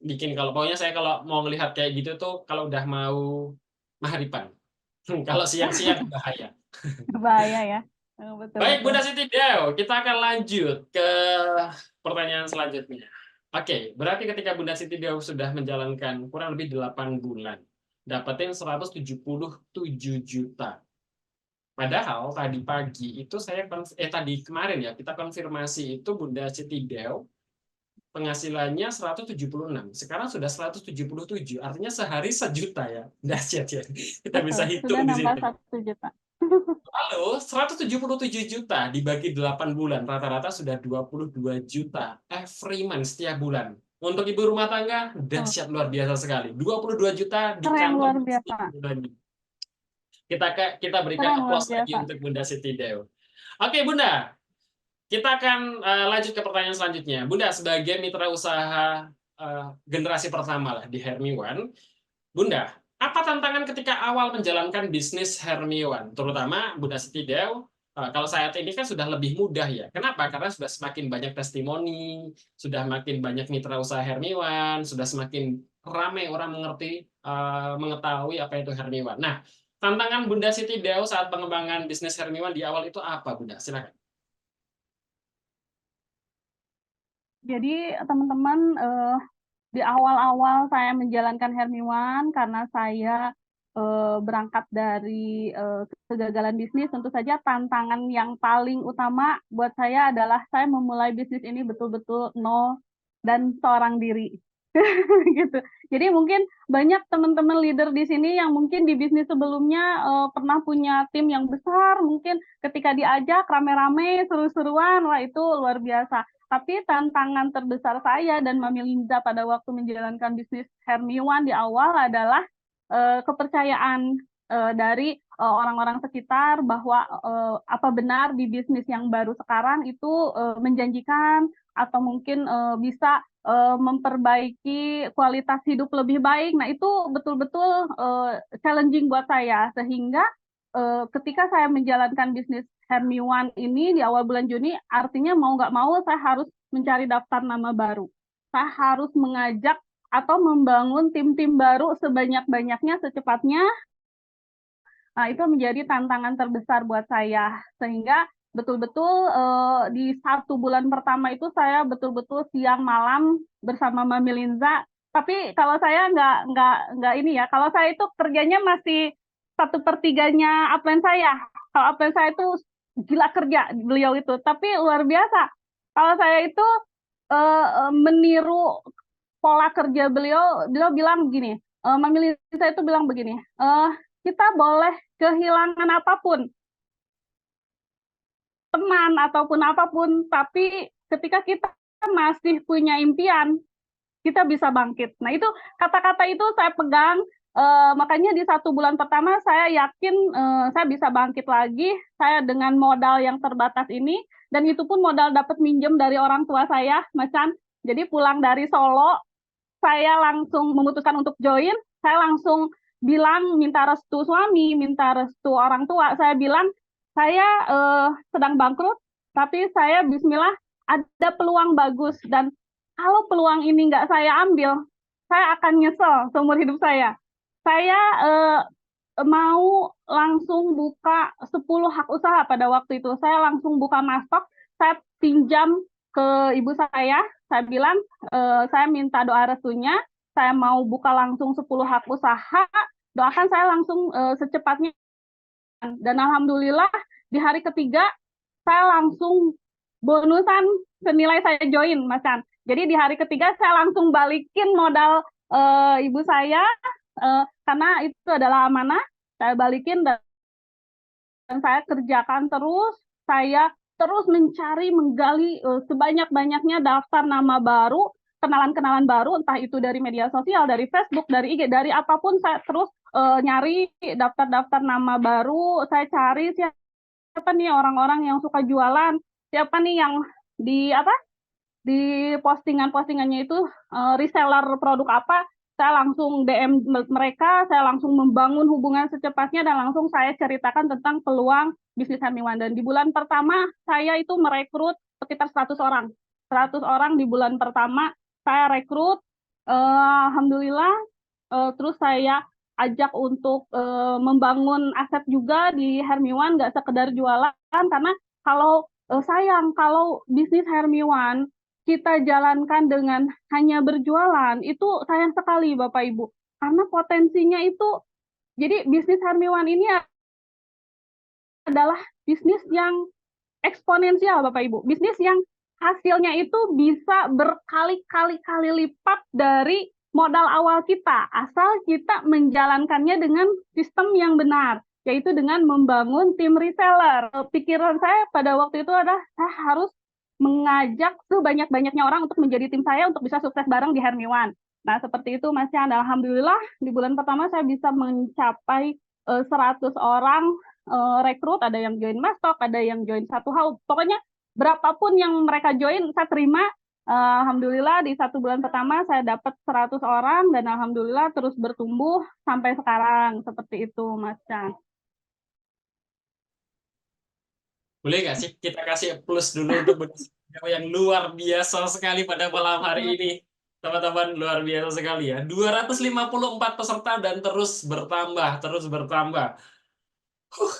Bikin kalau pokoknya saya kalau mau melihat kayak gitu tuh kalau udah mau maharipan. Kalau siang-siang bahaya. Bahaya ya. Betul Baik, betul. Bunda Siti Dew, kita akan lanjut ke pertanyaan selanjutnya. Oke, berarti ketika Bunda Siti Dew sudah menjalankan kurang lebih 8 bulan, dapetin 177 juta. Padahal tadi pagi itu tadi kemarin ya kita konfirmasi itu Bunda Siti Dew penghasilannya 176. Sekarang sudah 177. Artinya sehari 1 juta ya. Dahsyat ya. Kita bisa Betul. Sudah hitung di nambah sini. 1 juta. Lalu 177 juta dibagi 8 bulan, rata-rata sudah 22 juta every month setiap bulan. Untuk ibu rumah tangga, Betul. dahsyat luar biasa sekali. 22 juta di Keren luar kantong biasa. setiap bulannya. Kita berikan Keren luar aplaus lagi biasa. untuk Bunda Siti Dew. Oke, Bunda. Kita akan lanjut ke pertanyaan selanjutnya. Bunda, sebagai mitra usaha generasi pertama lah di Hermiwan, Bunda, apa tantangan ketika awal menjalankan bisnis Hermiwan? Terutama Bunda Siti Dew, kalau saat ini kan sudah lebih mudah ya. Kenapa? Karena sudah semakin banyak testimoni, sudah makin banyak mitra usaha Hermiwan, sudah semakin ramai orang mengetahui apa itu Hermiwan. Nah, tantangan Bunda Siti Dew saat pengembangan bisnis Hermiwan di awal itu apa, Bunda? Silakan. Jadi teman-teman di awal-awal saya menjalankan Hermiwan karena saya berangkat dari kegagalan bisnis, tentu saja tantangan yang paling utama buat saya adalah saya memulai bisnis ini betul-betul nol dan seorang diri. Gitu. Jadi mungkin banyak teman-teman leader di sini yang mungkin di bisnis sebelumnya pernah punya tim yang besar, mungkin ketika diajak rame-rame, seru-seruan, wah itu luar biasa. Tapi tantangan terbesar saya dan Mami Linda pada waktu menjalankan bisnis Hermiwan di awal adalah kepercayaan dari orang-orang sekitar bahwa apa benar di bisnis yang baru sekarang itu menjanjikan atau mungkin bisa memperbaiki kualitas hidup lebih baik. Nah, itu betul-betul challenging buat saya. Sehingga ketika saya menjalankan bisnis Hermiwan ini di awal bulan Juni, artinya mau nggak mau saya harus mencari daftar nama baru. Saya harus mengajak atau membangun tim-tim baru sebanyak-banyaknya secepatnya. Nah, itu menjadi tantangan terbesar buat saya. Sehingga betul-betul di 1 bulan pertama itu saya betul-betul siang malam bersama Mami Linza. Tapi kalau saya nggak ini ya, kalau saya itu kerjanya masih 1/3-nya upline saya. Kalau upline saya itu gila kerja beliau itu, tapi luar biasa. Kalau saya itu meniru pola kerja beliau bilang begini, memilih saya itu bilang begini, kita boleh kehilangan apapun, teman ataupun apapun, tapi ketika kita masih punya impian, kita bisa bangkit. Nah, itu kata-kata itu saya pegang, makanya di 1 bulan pertama saya yakin saya bisa bangkit lagi, saya dengan modal yang terbatas ini, dan itu pun modal dapat minjem dari orang tua saya, Mas Chan. Jadi pulang dari Solo, saya langsung memutuskan untuk join, saya langsung bilang minta restu suami, minta restu orang tua. Saya bilang, saya sedang bangkrut, tapi saya bismillah ada peluang bagus, dan kalau peluang ini nggak saya ambil, saya akan nyesel seumur hidup saya. Saya mau langsung buka 10 hak usaha pada waktu itu. Saya langsung buka mastok, saya pinjam ke ibu saya bilang, saya minta doa restunya, saya mau buka langsung 10 hak usaha, doakan saya langsung secepatnya. Dan alhamdulillah di hari ketiga, saya langsung bonusan senilai saya join, Mas Chan. Jadi di hari ketiga saya langsung balikin modal ibu saya, karena itu adalah amanah, saya balikin dan saya kerjakan terus, saya terus mencari, menggali sebanyak-banyaknya daftar nama baru, kenalan-kenalan baru, entah itu dari media sosial, dari Facebook, dari IG, dari apapun, saya terus nyari daftar-daftar nama baru, saya cari siapa nih orang-orang yang suka jualan, siapa nih yang di apa di postingan-postingannya itu reseller produk apa, saya langsung DM mereka, saya langsung membangun hubungan secepatnya, dan langsung saya ceritakan tentang peluang bisnis Hermiwan. Dan di bulan pertama, saya itu merekrut sekitar 100 orang. 100 orang di bulan pertama, saya rekrut, alhamdulillah, terus saya ajak untuk membangun aset juga di Hermiwan, nggak sekedar jualan, karena kalau sayang kalau bisnis Hermiwan kita jalankan dengan hanya berjualan, itu sayang sekali Bapak Ibu. Karena potensinya itu, jadi bisnis Hermiwan ini adalah bisnis yang eksponensial Bapak Ibu. Bisnis yang hasilnya itu bisa berkali-kali lipat dari modal awal kita, asal kita menjalankannya dengan sistem yang benar, yaitu dengan membangun tim reseller. Pikiran saya pada waktu itu adalah saya harus mengajak sebanyak-banyaknya orang untuk menjadi tim saya untuk bisa sukses bareng di Hermiwan. Nah, seperti itu Mas Chan. Alhamdulillah di bulan pertama saya bisa mencapai 100 orang rekrut, ada yang join Mastok, ada yang join satu hal. Pokoknya berapapun yang mereka join, saya terima. Alhamdulillah di 1 bulan pertama saya dapat 100 orang, dan alhamdulillah terus bertumbuh sampai sekarang. Seperti itu Mas Chan. Boleh nggak sih kita kasih plus dulu untuk yang luar biasa sekali pada malam hari ini. Teman-teman, luar biasa sekali ya. 254 peserta dan terus bertambah, terus bertambah.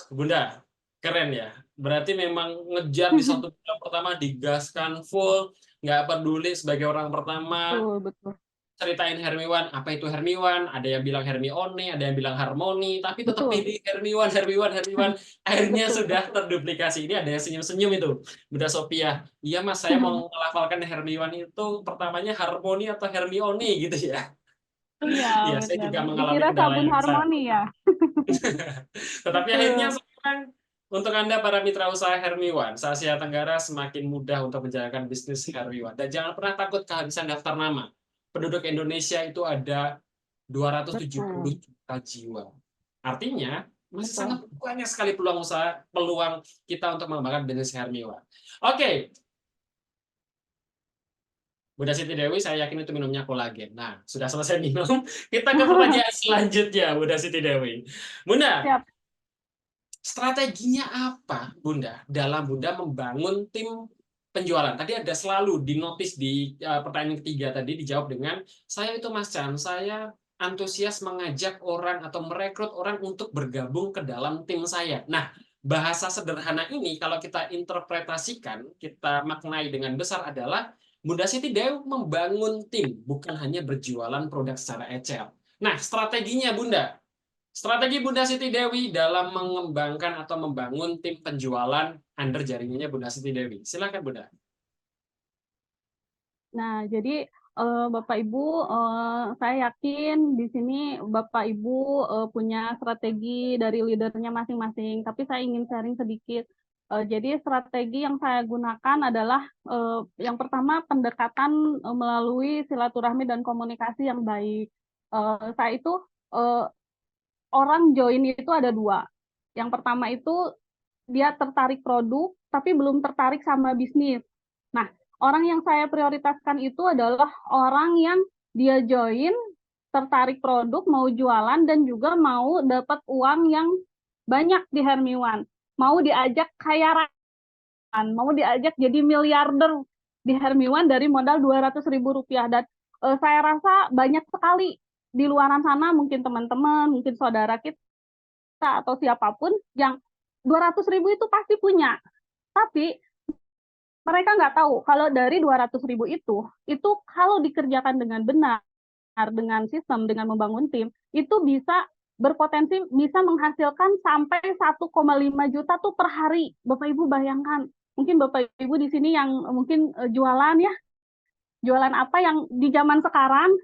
Bunda, keren ya. Berarti memang ngejar di 1 bulan pertama, digaskan full, nggak peduli sebagai orang pertama. Betul, betul. Ceritain Hermiwan, apa itu Hermiwan? Ada yang bilang Hermione, ada yang bilang Harmoni, tapi tetap Betul. pilih Hermiwan, Hermiwan, Hermiwan. Akhirnya Betul. sudah terduplikasi. Ini ada yang senyum-senyum itu. Bunda Sophia, iya mas, saya mau melafalkan Hermiwan itu pertamanya Harmoni atau Hermione gitu ya. Iya, Iya, saya benar. juga mengalami Dikira kendala sabun yang sama. harmoni ya. Tetapi akhirnya Betul. sekarang untuk Anda para mitra usaha Hermiwan, se-Asia Tenggara semakin mudah untuk menjalankan bisnis Hermiwan. Dan jangan pernah takut kehabisan daftar nama. Penduduk Indonesia itu ada 270 Betul. juta jiwa. Artinya, masih Betul. sangat banyak sekali peluang usaha, peluang kita untuk mengembangkan bisnis Hermiwan. Oke, Bunda Siti Dewi, saya yakin itu minumnya kolagen. Nah, sudah selesai minum, kita ke pertanyaan selanjutnya, Bunda Siti Dewi. Bunda, Siap. strateginya apa, Bunda, dalam Bunda membangun tim penjualan? Tadi ada selalu di notis di pertanyaan ketiga tadi dijawab dengan, saya itu Mas Chan, saya antusias mengajak orang atau merekrut orang untuk bergabung ke dalam tim saya. Nah, bahasa sederhana ini kalau kita interpretasikan, kita maknai dengan besar adalah Bunda Siti Dewi membangun tim, bukan hanya berjualan produk secara ecel. Nah, strateginya Bunda, strategi Bunda Siti Dewi dalam mengembangkan atau membangun tim penjualan under jaringannya Bunda Siti Dewi. Silakan Bunda. Nah, jadi Bapak Ibu, saya yakin di sini Bapak Ibu punya strategi dari leadernya masing-masing, tapi saya ingin sharing sedikit. Jadi strategi yang saya gunakan adalah yang pertama pendekatan melalui silaturahmi dan komunikasi yang baik. Saya itu eh, orang join itu ada dua. Yang pertama itu dia tertarik produk, tapi belum tertarik sama bisnis. Nah, orang yang saya prioritaskan itu adalah orang yang dia join, tertarik produk, mau jualan, dan juga mau dapat uang yang banyak di Hermiwan. Mau diajak kaya raya, mau diajak jadi miliarder di Hermiwan dari modal 200.000 rupiah. Dan saya rasa banyak sekali di luaran sana, mungkin teman-teman, mungkin saudara kita, atau siapapun yang 200.000 itu pasti punya. Tapi mereka nggak tahu kalau dari 200.000 itu kalau dikerjakan dengan benar, dengan sistem, dengan membangun tim, itu bisa berpotensi bisa menghasilkan sampai 1,5 juta tuh per hari. Bapak Ibu bayangkan, mungkin Bapak Ibu di sini yang mungkin jualan ya, jualan apa yang di zaman sekarang,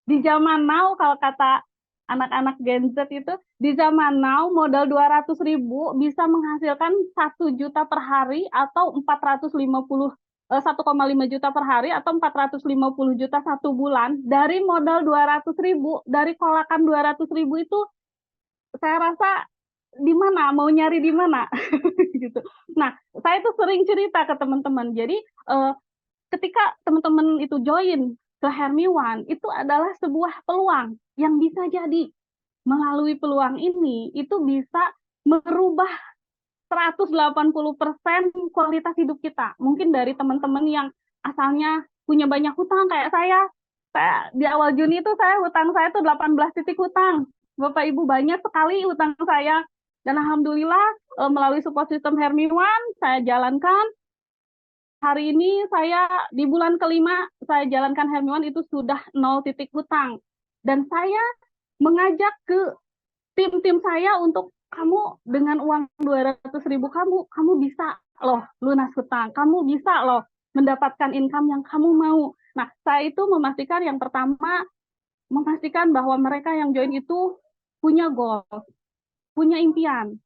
di zaman now kalau kata anak-anak Gen Z itu, di zaman now modal 200.000 bisa menghasilkan 1 juta per hari atau 1,5 juta per hari atau 450 juta satu bulan dari modal 200.000, dari kolakan 200.000 itu saya rasa di mana mau nyari di mana gitu. Nah, saya itu sering cerita ke teman-teman. Jadi ketika teman-teman itu join ke Hermiwan, itu adalah sebuah peluang yang bisa jadi melalui peluang ini itu bisa merubah 180% kualitas hidup kita. Mungkin dari teman-teman yang asalnya punya banyak hutang kayak saya di awal Juni itu hutang saya tuh 18 titik hutang. Bapak Ibu banyak sekali hutang saya. Dan alhamdulillah melalui support system Hermiwan saya jalankan. Hari ini saya di bulan kelima saya jalankan Hermiwan itu sudah 0 titik hutang. Dan saya mengajak ke tim-tim saya untuk kamu dengan uang 200.000 kamu bisa loh lunas hutang, kamu bisa loh mendapatkan income yang kamu mau. Nah, saya itu memastikan yang pertama, memastikan bahwa mereka yang join itu punya goal, punya impian.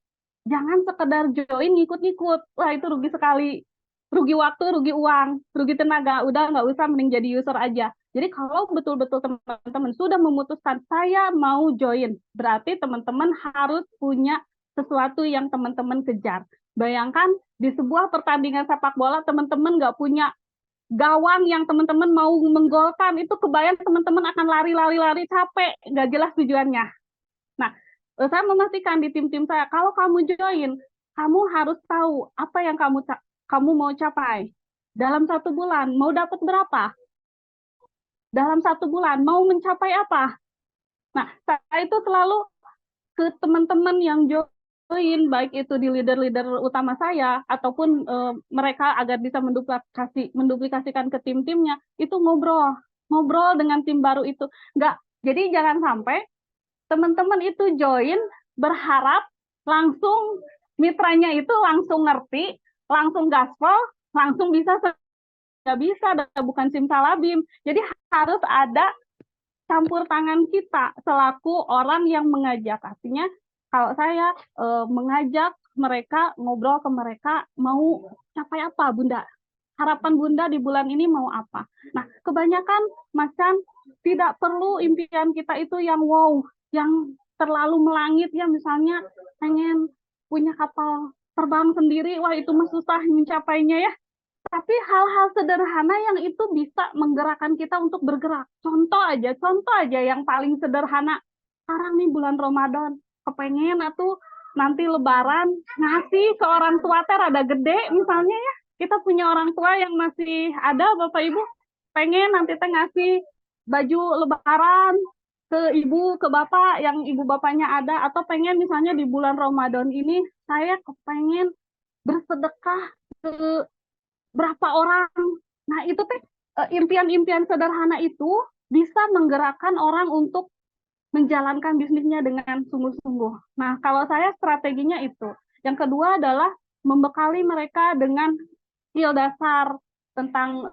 Jangan sekedar join ngikut-ngikut. Wah, itu rugi sekali. Rugi waktu, rugi uang, rugi tenaga. Udah nggak usah, mending jadi user aja. Jadi kalau betul-betul teman-teman sudah memutuskan saya mau join, berarti teman-teman harus punya sesuatu yang teman-teman kejar. Bayangkan di sebuah pertandingan sepak bola, teman-teman nggak punya gawang yang teman-teman mau menggolkan, itu kebayang teman-teman akan lari-lari-lari capek, nggak jelas tujuannya. Nah, saya memastikan di tim-tim saya, kalau kamu join, kamu harus tahu apa yang kamu mau capai. Dalam 1 bulan, mau dapat berapa? Dalam 1 bulan, mau mencapai apa? Nah, saya itu selalu ke teman-teman yang join, baik itu di leader-leader utama saya, ataupun mereka agar bisa menduplikasikan ke tim-timnya, itu ngobrol dengan tim baru itu. Nggak, jadi jangan sampai teman-teman itu join berharap langsung mitranya itu langsung ngerti, langsung gaspol, langsung bisa, nggak bisa, bukan simsalabim. Jadi harus ada campur tangan kita selaku orang yang mengajak. Artinya kalau saya mengajak mereka, ngobrol ke mereka, mau capai apa Bunda? Harapan Bunda di bulan ini mau apa? Nah, kebanyakan Mas Chan, tidak perlu impian kita itu yang wow, yang terlalu melangit ya, misalnya pengen punya kapal terbang sendiri, wah itu mah susah mencapainya ya. Tapi hal-hal sederhana yang itu bisa menggerakkan kita untuk bergerak. Contoh aja yang paling sederhana. Sekarang nih bulan Ramadan, kepengen atau nanti Lebaran ngasih ke orang tua teh rada gede misalnya ya. Kita punya orang tua yang masih ada, Bapak Ibu, pengen nanti teh ngasih baju Lebaran ke ibu, ke bapak yang ibu bapaknya ada, atau pengen misalnya di bulan Ramadan ini saya kepengen bersedekah ke berapa orang. Nah, itu teh impian-impian sederhana itu bisa menggerakkan orang untuk menjalankan bisnisnya dengan sungguh-sungguh. Nah, kalau saya strateginya itu. Yang kedua adalah membekali mereka dengan skill dasar tentang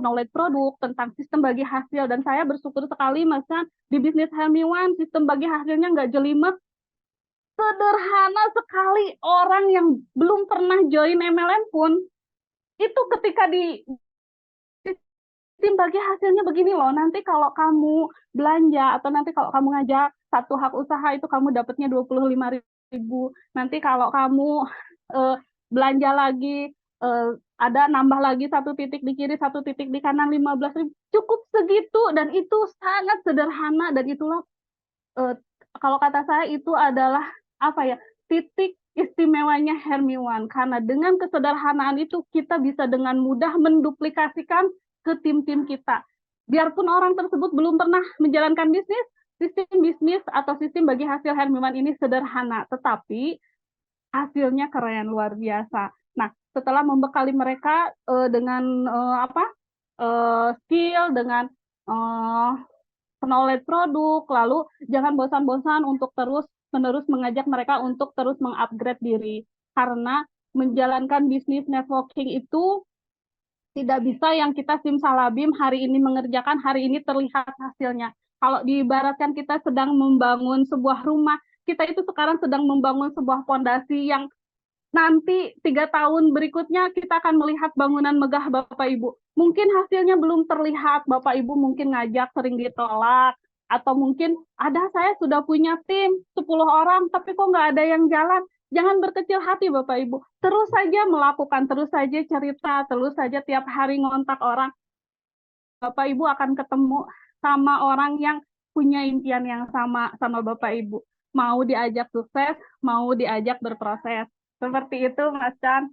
knowledge produk, tentang sistem bagi hasil. Dan saya bersyukur sekali, Mas Chan, di bisnis Helmiwan, sistem bagi hasilnya nggak jelimet, sederhana sekali. Orang yang belum pernah join MLM pun, itu ketika di sistem bagi hasilnya begini loh, nanti kalau kamu belanja, atau nanti kalau kamu ngajak satu hak usaha, itu kamu dapatnya 25.000. Nanti kalau kamu belanja lagi, ada nambah lagi satu titik di kiri, satu titik di kanan, 15.000. Cukup segitu, dan itu sangat sederhana. Dan itulah, kalau kata saya, itu adalah apa ya, titik istimewanya Helmiwan. Karena dengan kesederhanaan itu kita bisa dengan mudah menduplikasikan ke tim-tim kita. Biarpun orang tersebut belum pernah menjalankan bisnis, sistem bisnis atau sistem bagi hasil Helmiwan ini sederhana, tetapi hasilnya keren, luar biasa. Nah, setelah membekali mereka dengan skill, dengan knowledge produk, lalu jangan bosan-bosan untuk terus-menerus mengajak mereka untuk terus mengupgrade diri. Karena menjalankan bisnis networking itu tidak bisa yang kita simsalabim hari ini mengerjakan, hari ini terlihat hasilnya. Kalau diibaratkan kita sedang membangun sebuah rumah, kita itu sekarang sedang membangun sebuah fondasi yang nanti 3 tahun berikutnya kita akan melihat bangunan megah, Bapak Ibu. Mungkin hasilnya belum terlihat, Bapak Ibu mungkin ngajak sering ditolak, atau mungkin saya sudah punya tim 10 orang, tapi kok nggak ada yang jalan. Jangan berkecil hati, Bapak Ibu. Terus saja melakukan, terus saja cerita, terus saja tiap hari ngontak orang. Bapak Ibu akan ketemu sama orang yang punya impian yang sama Bapak Ibu. Mau diajak sukses, mau diajak berproses. Seperti itu, Mas Chan.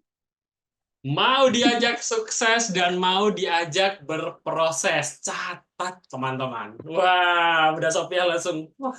Mau diajak sukses dan mau diajak berproses. Catat, teman-teman. Wah, udah Sophia langsung. Wah.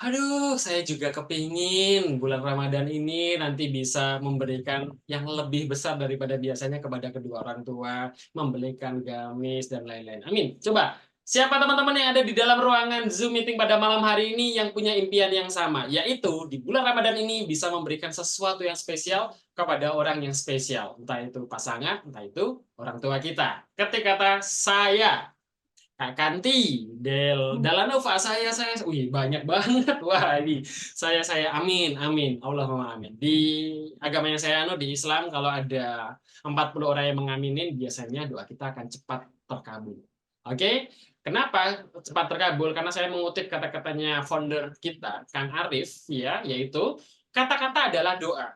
Aduh, saya juga kepingin bulan Ramadan ini nanti bisa memberikan yang lebih besar daripada biasanya kepada kedua orang tua, membelikan gamis dan lain-lain. Amin. Coba, siapa teman-teman yang ada di dalam ruangan Zoom meeting pada malam hari ini yang punya impian yang sama, yaitu di bulan Ramadan ini bisa memberikan sesuatu yang spesial kepada orang yang spesial, entah itu pasangan, entah itu orang tua kita. Ketik kata saya. Kak Kanti, Dalanova, saya, wih banyak banget, wah ini saya, amin, amin, Allahumma amin. Di agama yang saya anut di Islam, kalau ada 40 orang yang mengaminin, biasanya doa kita akan cepat terkabul. Oke, kenapa cepat terkabul? Karena saya mengutip kata-katanya founder kita, Kang Arif, ya, yaitu kata-kata adalah doa.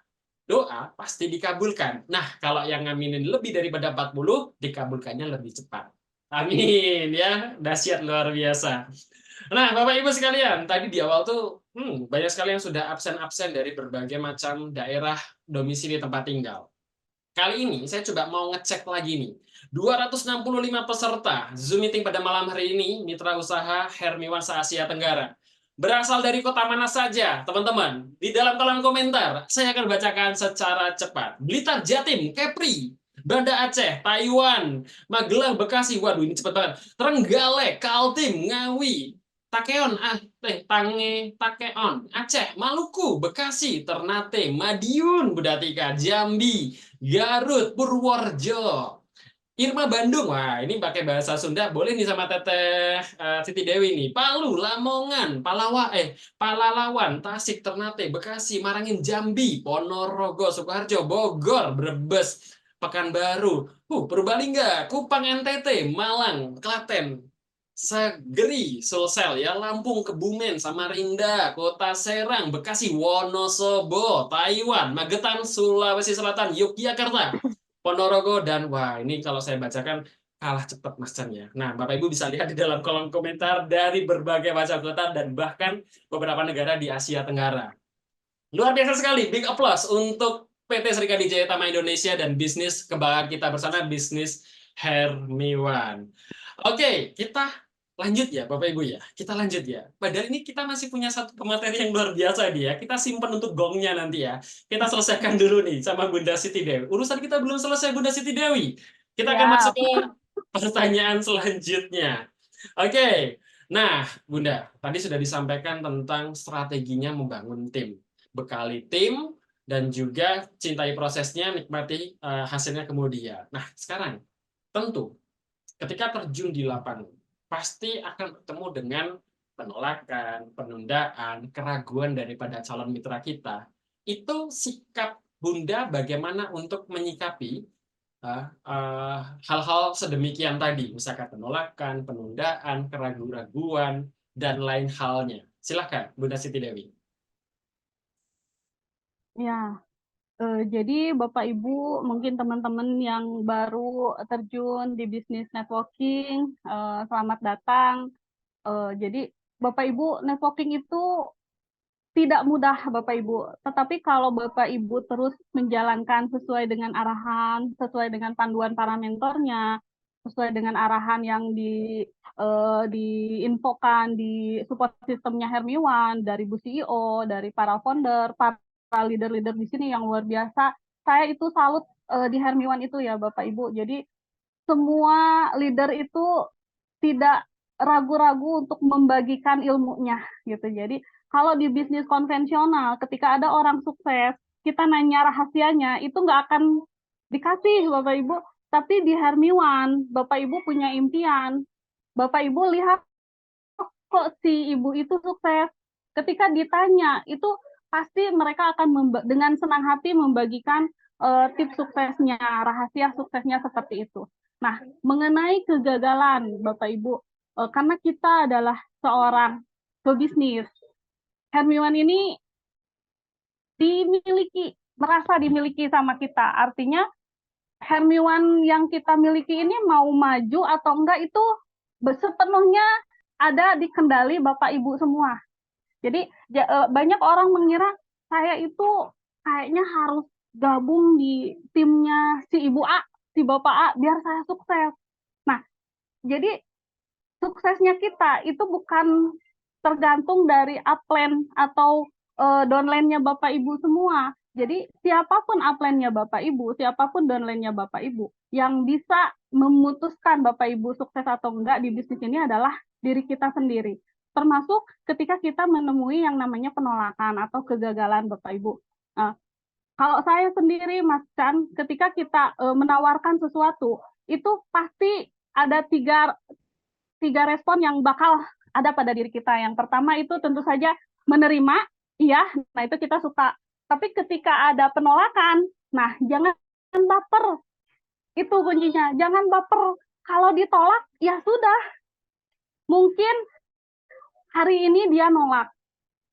Doa pasti dikabulkan. Nah, kalau yang ngaminin lebih daripada 40, dikabulkannya lebih cepat. Amin ya, dahsyat luar biasa. Nah, Bapak Ibu sekalian, tadi di awal tuh banyak sekali yang sudah absen-absen dari berbagai macam daerah domisili tempat tinggal. Kali ini saya coba mau ngecek lagi nih. 265 peserta Zoom meeting pada malam hari ini, mitra usaha Hermiwan se-Asia Tenggara. Berasal dari kota mana saja, teman-teman? Di dalam kolom komentar, saya akan bacakan secara cepat. Blitar, Jatim, Kepri, Banda Aceh, Taiwan, Magelang, Bekasi, waduh ini cepet banget. Trenggalek, Kaltim, Ngawi, Takeon, Takeon, Aceh, Maluku, Bekasi, Ternate, Madiun, Budatika, Jambi, Garut, Purworejo, Irma Bandung, wah ini pakai bahasa Sunda, boleh nih sama Teteh Siti Dewi nih. Palu, Lamongan, Palalawan, Tasik, Ternate, Bekasi, Marangin, Jambi, Ponorogo, Sukoharjo, Bogor, Brebes, Pekanbaru, Purbalingga, Kupang, NTT, Malang, Klaten, Sageri, Sulsel, ya Lampung, Kebumen, Samarinda, Kota Serang, Bekasi, Wonosobo, Taiwan, Magetan, Sulawesi Selatan, Yogyakarta, Ponorogo, dan wah ini kalau saya bacakan kalah cepat Mas Chan ya. Nah, Bapak Ibu bisa lihat di dalam kolom komentar dari berbagai macam kota dan bahkan beberapa negara di Asia Tenggara. Luar biasa sekali, big applause untuk PT Serikandi Jaya Tama Indonesia dan bisnis kebanggaan kita bersama, bisnis Hermiwan. Oke, kita lanjut ya Bapak Ibu ya. Kita lanjut ya. Padahal ini kita masih punya satu materi yang luar biasa nih ya. Kita simpan untuk gongnya nanti ya. Kita selesaikan dulu nih sama Bunda Siti Dewi. Urusan kita belum selesai Bunda Siti Dewi. Kita akan masuk ke pertanyaan selanjutnya. Oke. Nah, Bunda, tadi sudah disampaikan tentang strateginya membangun tim. Bekali tim dan juga cintai prosesnya, nikmati hasilnya kemudian. Nah, sekarang tentu ketika terjun di lapangan, pasti akan bertemu dengan penolakan, penundaan, keraguan daripada calon mitra kita. Itu sikap Bunda bagaimana untuk menyikapi hal-hal sedemikian tadi, misalkan penolakan, penundaan, keraguan-raguan, dan lain halnya. Silakan, Bunda Siti Dewi. Ya, jadi Bapak Ibu, mungkin teman-teman yang baru terjun di bisnis networking, selamat datang. Jadi Bapak Ibu, networking itu tidak mudah Bapak Ibu. Tetapi kalau Bapak Ibu terus menjalankan sesuai dengan arahan, sesuai dengan panduan para mentornya, sesuai dengan arahan yang diinfokan di support sistemnya Hermiwan, dari Bu CEO, dari para founder, para leader-leader di sini yang luar biasa. Saya itu salut di Hermiwan itu ya Bapak Ibu. Jadi semua leader itu tidak ragu-ragu untuk membagikan ilmunya gitu. Jadi kalau di bisnis konvensional, ketika ada orang sukses, kita nanya rahasianya, itu nggak akan dikasih Bapak Ibu. Tapi di Hermiwan, Bapak Ibu punya impian. Bapak Ibu lihat kok si ibu itu sukses. Ketika ditanya, itu pasti mereka akan dengan senang hati membagikan tips suksesnya, rahasia suksesnya seperti itu. Nah, mengenai kegagalan, Bapak Ibu, karena kita adalah seorang pebisnis, Hermiwan ini merasa dimiliki sama kita. Artinya Hermiwan yang kita miliki ini mau maju atau enggak itu sepenuhnya ada di kendali Bapak Ibu semua. Jadi banyak orang mengira saya itu kayaknya harus gabung di timnya si Ibu A, si Bapak A biar saya sukses. Nah, jadi suksesnya kita itu bukan tergantung dari upline atau downline-nya Bapak Ibu semua. Jadi siapapun upline-nya Bapak Ibu, siapapun downline-nya Bapak Ibu, yang bisa memutuskan Bapak Ibu sukses atau enggak di bisnis ini adalah diri kita sendiri. Termasuk ketika kita menemui yang namanya penolakan atau kegagalan Bapak Ibu. Nah, kalau saya sendiri, Mas Chan, ketika kita menawarkan sesuatu, itu pasti ada tiga respon yang bakal ada pada diri kita. Yang pertama itu tentu saja menerima, iya, nah itu kita suka. Tapi ketika ada penolakan, nah jangan baper, itu kuncinya. Jangan baper. Kalau ditolak, ya sudah. Mungkin hari ini dia nolak,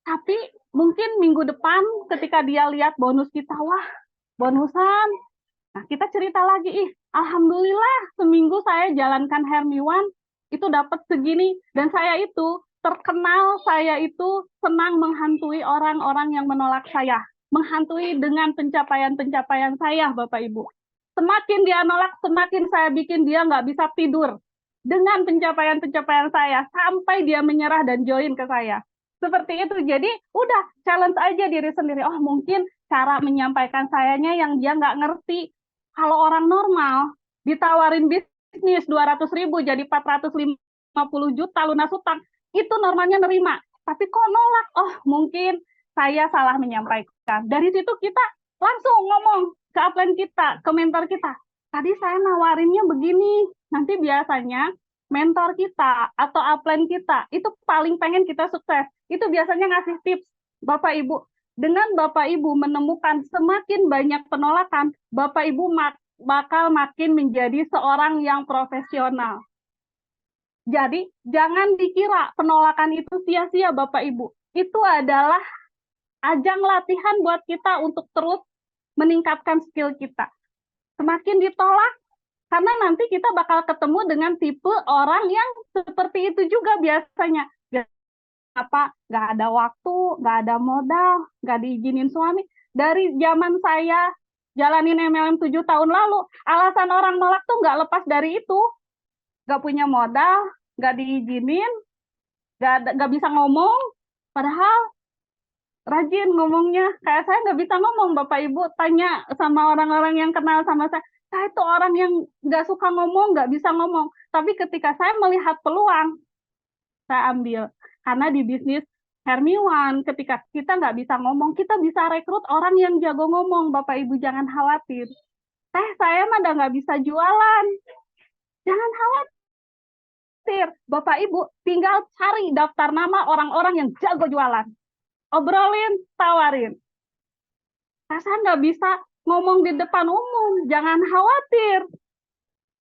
tapi mungkin minggu depan ketika dia lihat bonus kita, wah bonusan. Nah kita cerita lagi, alhamdulillah seminggu saya jalankan Hermiwan, itu dapat segini, dan saya itu terkenal, saya itu senang menghantui orang-orang yang menolak saya, menghantui dengan pencapaian-pencapaian saya, Bapak Ibu. Semakin dia nolak, semakin saya bikin dia nggak bisa tidur dengan pencapaian-pencapaian saya, sampai dia menyerah dan join ke saya. Seperti itu, jadi udah challenge aja diri sendiri, oh mungkin cara menyampaikan sayanya yang dia nggak ngerti. Kalau orang normal, ditawarin bisnis 200.000 jadi 450 juta lunas utang, itu normalnya nerima. Tapi kok nolak? Oh, mungkin saya salah menyampaikan. Dari situ kita langsung ngomong ke upline kita, ke mentor kita. Tadi saya nawarinnya begini. Nanti biasanya mentor kita atau upline kita itu paling pengen kita sukses. Itu biasanya ngasih tips, Bapak Ibu. Dengan Bapak Ibu menemukan semakin banyak penolakan, Bapak Ibu bakal makin menjadi seorang yang profesional. Jadi, jangan dikira penolakan itu sia-sia, Bapak Ibu. Itu adalah ajang latihan buat kita untuk terus meningkatkan skill kita. Semakin ditolak, karena nanti kita bakal ketemu dengan tipe orang yang seperti itu juga biasanya. Apa, nggak ada waktu, nggak ada modal, nggak diizinin suami. Dari zaman saya jalanin MLM 7 tahun lalu, alasan orang nolak tuh nggak lepas dari itu. Nggak punya modal, nggak diizinin, nggak bisa ngomong, padahal rajin ngomongnya. Kayak saya nggak bisa ngomong, Bapak Ibu tanya sama orang-orang yang kenal sama saya itu orang yang nggak suka ngomong, nggak bisa ngomong. Tapi ketika saya melihat peluang, saya ambil. Karena di bisnis Hermiwan, ketika kita nggak bisa ngomong, kita bisa rekrut orang yang jago ngomong, Bapak Ibu jangan khawatir. Saya mah udah nggak bisa jualan. Jangan khawatir, Bapak Ibu tinggal cari daftar nama orang-orang yang jago jualan. Obrolin, tawarin. Saya nggak bisa ngomong di depan umum, jangan khawatir.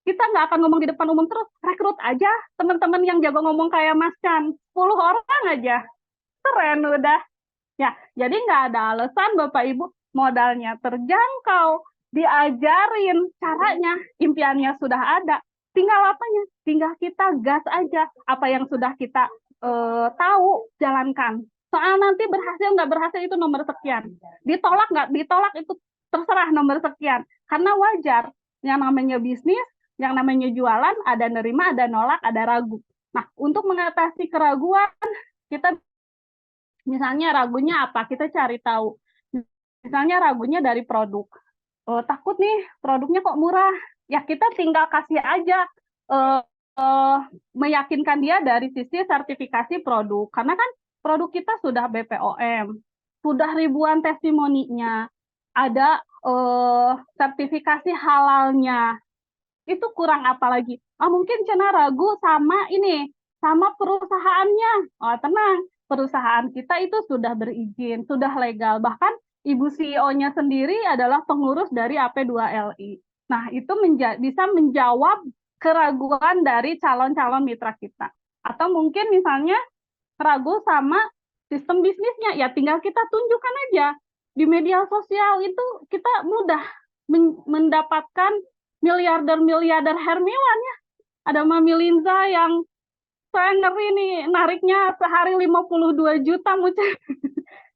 Kita nggak akan ngomong di depan umum terus, rekrut aja teman-teman yang jago ngomong kayak Mas Chan, 10 orang aja, keren udah. Ya, jadi nggak ada alasan Bapak Ibu, modalnya terjangkau, diajarin caranya, impiannya sudah ada. Tinggal apanya? Tinggal kita gas aja. Apa yang sudah kita tahu, jalankan. Soal nanti berhasil nggak berhasil itu nomor sekian. Ditolak nggak ditolak itu terserah nomor sekian. Karena wajar, yang namanya bisnis, yang namanya jualan, ada nerima, ada nolak, ada ragu. Nah, untuk mengatasi keraguan, kita misalnya ragunya apa? Kita cari tahu. Misalnya ragunya dari produk. Takut nih produknya kok murah. Ya kita tinggal kasih aja uh, uh, meyakinkan dia dari sisi sertifikasi produk. Karena kan produk kita sudah BPOM, sudah ribuan testimoninya, ada sertifikasi halalnya. Itu kurang apa lagi? Mungkin Cena ragu sama ini, sama perusahaannya. Tenang, perusahaan kita itu sudah berizin, sudah legal. Bahkan Ibu CEO-nya sendiri adalah pengurus dari AP2LI. Nah, itu bisa menjawab keraguan dari calon-calon mitra kita. Atau mungkin misalnya ragu sama sistem bisnisnya, ya tinggal kita tunjukkan aja. Di media sosial itu kita mudah mendapatkan miliarder-miliarder Hermiwan ya. Ada Mami Linza yang saya ngeri nih, nariknya sehari 52 juta muncul.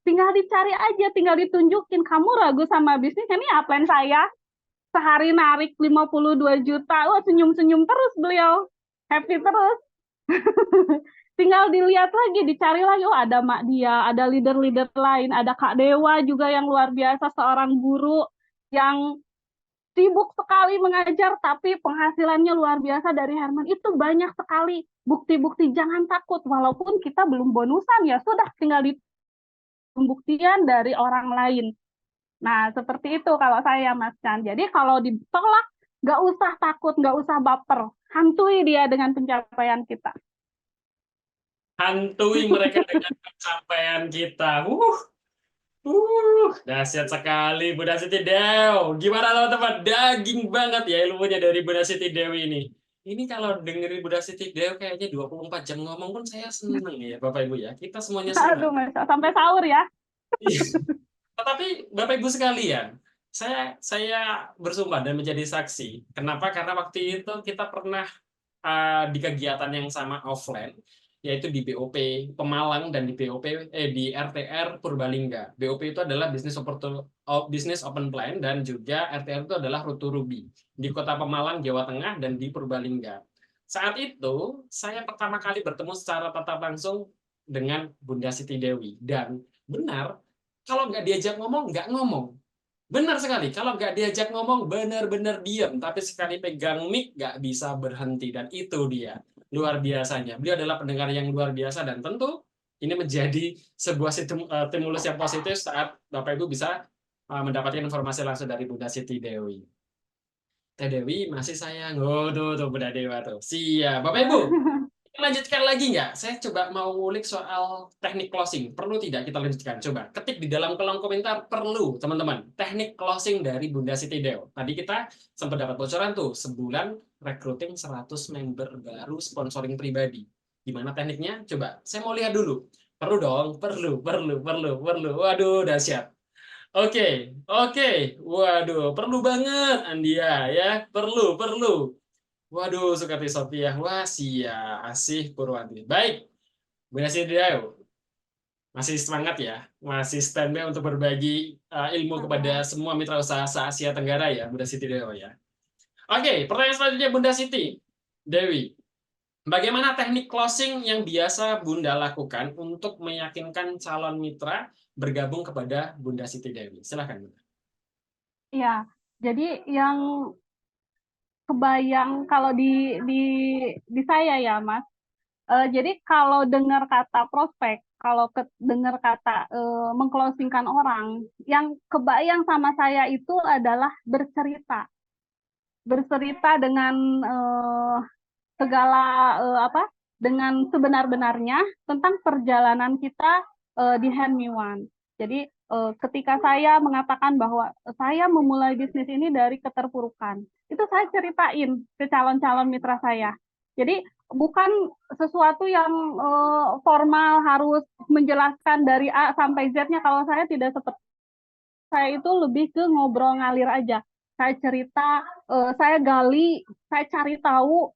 Tinggal dicari aja, tinggal ditunjukin. Kamu ragu sama bisnisnya, nih upline saya. Sehari narik 52 juta, wah senyum-senyum terus beliau. Happy terus. Tinggal dilihat lagi, dicari lagi, oh ada Mak Dia, ada leader-leader lain, ada Kak Dewa juga yang luar biasa, seorang guru yang sibuk sekali mengajar, tapi penghasilannya luar biasa dari Herman. Itu banyak sekali bukti-bukti, jangan takut, walaupun kita belum bonusan, ya sudah tinggal di pembuktian dari orang lain. Nah, seperti itu kalau saya, Mas Chan. Jadi kalau ditolak, nggak usah takut, nggak usah baper. Hantui dia dengan pencapaian kita. Hantui mereka dengan pencapaian kita. Dahsyat sekali Bunda Siti Dew. Gimana teman-teman? Daging banget ya ilmunya dari Bunda Siti Dew ini. Ini kalau dengerin Bunda Siti Dew kayaknya 24 jam ngomong pun saya seneng ya Bapak Ibu ya. Kita semuanya Aduh, senang. Mas, sampai sahur ya. Iya. Tetapi Bapak Ibu sekalian, saya bersumpah dan menjadi saksi. Kenapa? Karena waktu itu kita pernah di kegiatan yang sama offline, yaitu di BOP Pemalang dan di di RTR Purbalingga. BOP itu adalah Business Open Plan dan juga RTR itu adalah Rutu Ruby di Kota Pemalang, Jawa Tengah dan di Purbalingga. Saat itu saya pertama kali bertemu secara tatap langsung dengan Bunda Siti Dewi dan benar kalau nggak diajak ngomong nggak ngomong. Benar sekali, kalau nggak diajak ngomong benar-benar diam, tapi sekali pegang mic nggak bisa berhenti dan itu dia luar biasanya. Beliau adalah pendengar yang luar biasa dan tentu ini menjadi sebuah stimulus yang positif saat Bapak Ibu bisa mendapatkan informasi langsung dari Bunda Siti Dewi. Teh Dewi masih sayang. Oh tuh Bunda Dewa tuh. Siap, Bapak Ibu. Lanjutkan lagi nggak? Saya coba mau ngulik soal teknik closing. Perlu tidak kita lanjutkan? Coba ketik di dalam kolom komentar. Perlu, teman-teman. Teknik closing dari Bunda Siti Dew. Tadi kita sempat dapat bocoran tuh. Sebulan recruiting 100 member baru sponsoring pribadi. Gimana tekniknya? Coba. Saya mau lihat dulu. Perlu dong. Perlu. Waduh, dahsyat. Oke. Waduh, perlu banget, Andia ya. Perlu. Waduh, Sukati Sofiah. Wah, sia, Asih Purwanti. Baik, Bu Nasi Didayo. Masih semangat ya? Masih standby untuk berbagi ilmu kepada semua mitra usaha se-Asia Tenggara ya, Bunda Siti Dewi ya. Oke, pertanyaan selanjutnya Bunda Siti Dewi. Bagaimana teknik closing yang biasa Bunda lakukan untuk meyakinkan calon mitra bergabung kepada Bunda Siti Dewi? Silakan, Bunda. Ya, jadi yang kebayang kalau di saya ya, Mas. Jadi kalau dengar kata prospek, kalau dengar kata mengclosingkan orang, yang kebayang sama saya itu adalah bercerita. bercerita dengan segala dengan sebenar-benarnya tentang perjalanan kita di Hermiwan. Jadi ketika saya mengatakan bahwa saya memulai bisnis ini dari keterpurukan, itu saya ceritain ke calon-calon mitra saya. Jadi bukan sesuatu yang formal harus menjelaskan dari A sampai Z-nya. Kalau saya tidak seperti saya itu lebih ke ngobrol ngalir aja. Saya cerita, saya gali, saya cari tahu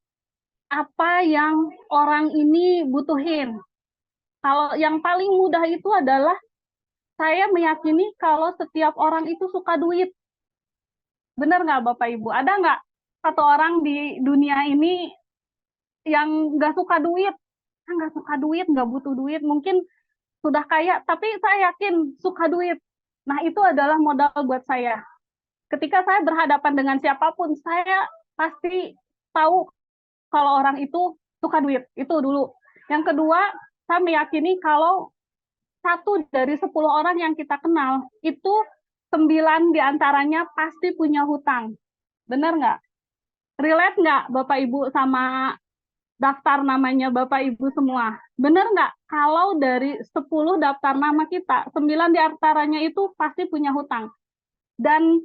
apa yang orang ini butuhin. Kalau yang paling mudah itu adalah saya meyakini kalau setiap orang itu suka duit. Benar nggak Bapak Ibu? Ada nggak satu orang di dunia ini yang nggak suka duit? Nggak suka duit, nggak butuh duit. Mungkin sudah kaya, tapi saya yakin suka duit. Nah, itu adalah modal buat saya. Ketika saya berhadapan dengan siapapun, saya pasti tahu kalau orang itu suka duit. Itu dulu. Yang kedua, saya meyakini kalau 1 dari 10 orang yang kita kenal, itu 9 diantaranya pasti punya hutang. Benar nggak? Relate nggak Bapak Ibu sama daftar namanya Bapak Ibu semua? Benar nggak? Kalau dari 10 daftar nama kita, 9 diantaranya itu pasti punya hutang. Dan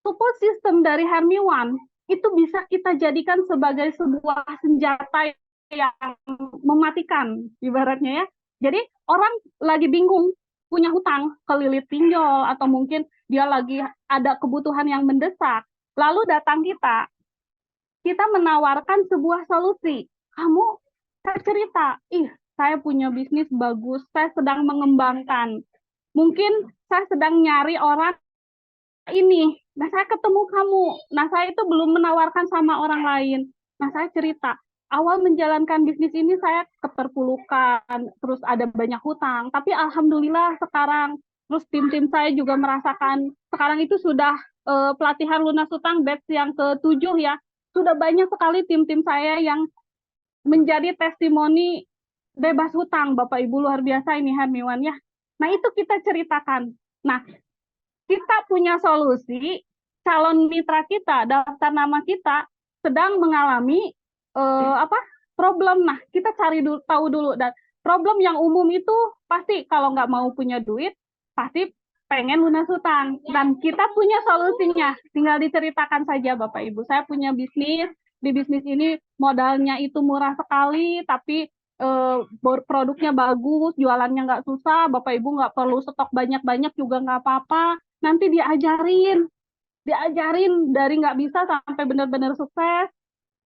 support system dari Hermiwan itu bisa kita jadikan sebagai sebuah senjata yang mematikan, ibaratnya ya. Jadi orang lagi bingung, punya hutang, kelilit pinjol, atau mungkin dia lagi ada kebutuhan yang mendesak, lalu datang kita menawarkan sebuah solusi. Saya cerita, saya punya bisnis bagus, saya sedang mengembangkan. Mungkin saya sedang nyari orang ini, nah saya ketemu kamu, nah saya itu belum menawarkan sama orang lain. Nah saya cerita, awal menjalankan bisnis ini saya keterpulukan, terus ada banyak hutang, tapi alhamdulillah sekarang, terus tim-tim saya juga merasakan, sekarang itu sudah pelatihan lunas hutang batch yang ke-7 ya, sudah banyak sekali tim-tim saya yang menjadi testimoni bebas hutang. Bapak Ibu, luar biasa ini Hermiwan ya. Nah itu kita ceritakan. Nah kita punya solusi, calon mitra kita, daftar nama kita sedang mengalami problem. Nah, kita cari dulu, tahu dulu. Dan problem yang umum itu pasti kalau nggak mau punya duit, pasti pengen lunas hutang. Dan kita punya solusinya, tinggal diceritakan saja Bapak Ibu. Saya punya bisnis, di bisnis ini modalnya itu murah sekali, tapi produknya bagus, jualannya nggak susah, Bapak Ibu nggak perlu stok banyak-banyak juga nggak apa-apa. Nanti diajarin dari nggak bisa sampai benar-benar sukses,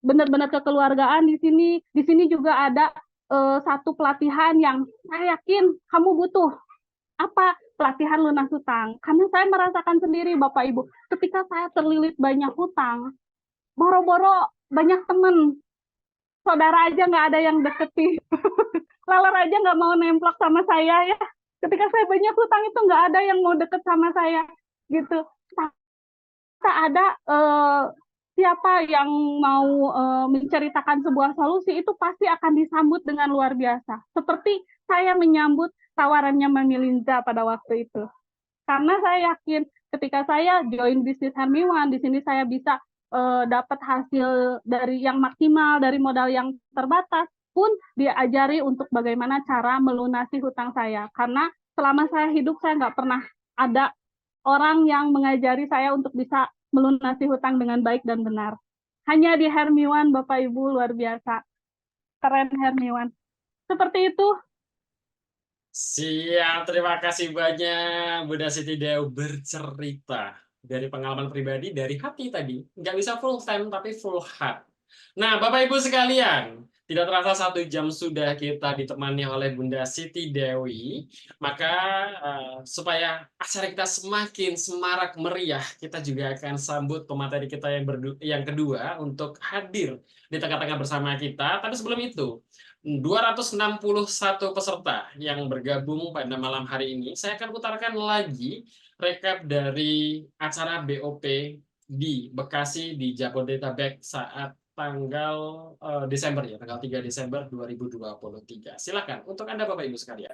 benar-benar kekeluargaan di sini. Di sini juga ada satu pelatihan yang saya yakin kamu butuh. Apa? Pelatihan lunas hutang. Karena saya merasakan sendiri Bapak Ibu, ketika saya terlilit banyak hutang, boro-boro banyak teman, saudara aja nggak ada yang deketin, laler aja nggak mau nemplok sama saya ya. Ketika saya banyak hutang itu nggak ada yang mau deket sama saya gitu. Tak ada siapa yang mau menceritakan sebuah solusi itu pasti akan disambut dengan luar biasa. Seperti saya menyambut tawarannya Mami Linza pada waktu itu. Karena saya yakin ketika saya join bisnis Hermiwan, di sini saya bisa dapat hasil dari yang maksimal, dari modal yang terbatas, pun diajari untuk bagaimana cara melunasi hutang saya. Karena selama saya hidup, saya nggak pernah ada orang yang mengajari saya untuk bisa melunasi hutang dengan baik dan benar. Hanya di Hermiwan, Bapak Ibu, luar biasa. Keren Hermiwan. Seperti itu. Siap, terima kasih banyak Bunda Siti Dew bercerita dari pengalaman pribadi, dari hati tadi. Nggak bisa full time, tapi full heart. Nah, Bapak Ibu sekalian, tidak terasa 1 jam sudah kita ditemani oleh Bunda Siti Dewi. Maka supaya acara kita semakin semarak meriah, kita juga akan sambut pemateri kita yang kedua untuk hadir di tengah-tengah bersama kita. Tapi sebelum itu, 261 peserta yang bergabung pada malam hari ini, saya akan putarkan lagi rekap dari acara BOP di Bekasi di Jabodetabek saat tanggal Desember ya, tanggal 3 Desember 2023. Silakan untuk Anda Bapak Ibu sekalian.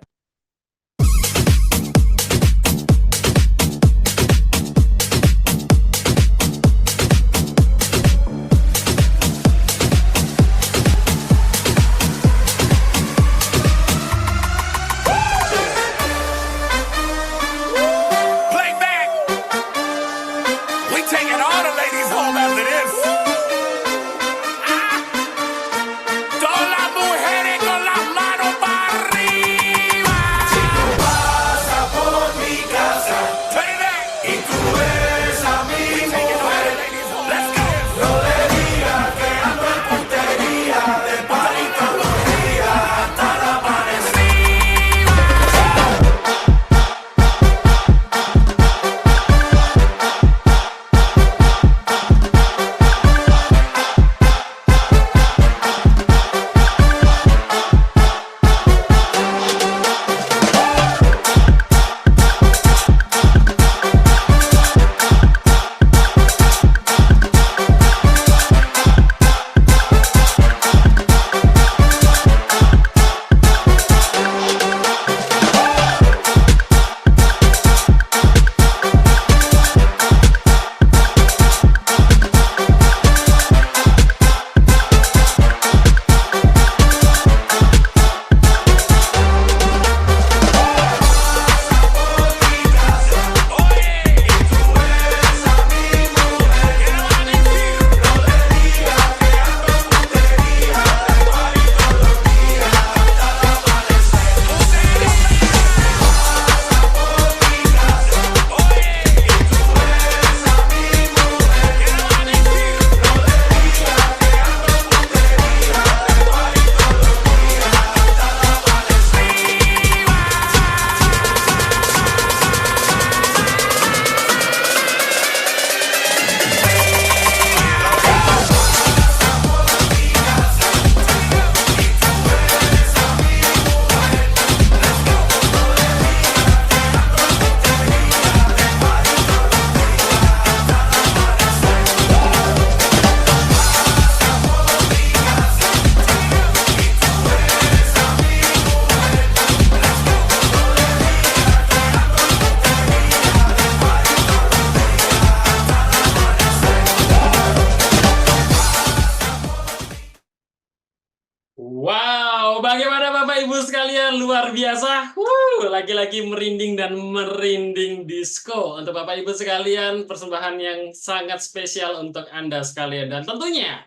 luar biasa. Lagi-lagi merinding dan merinding disco. Untuk Bapak Ibu sekalian, persembahan yang sangat spesial untuk Anda sekalian. Dan tentunya,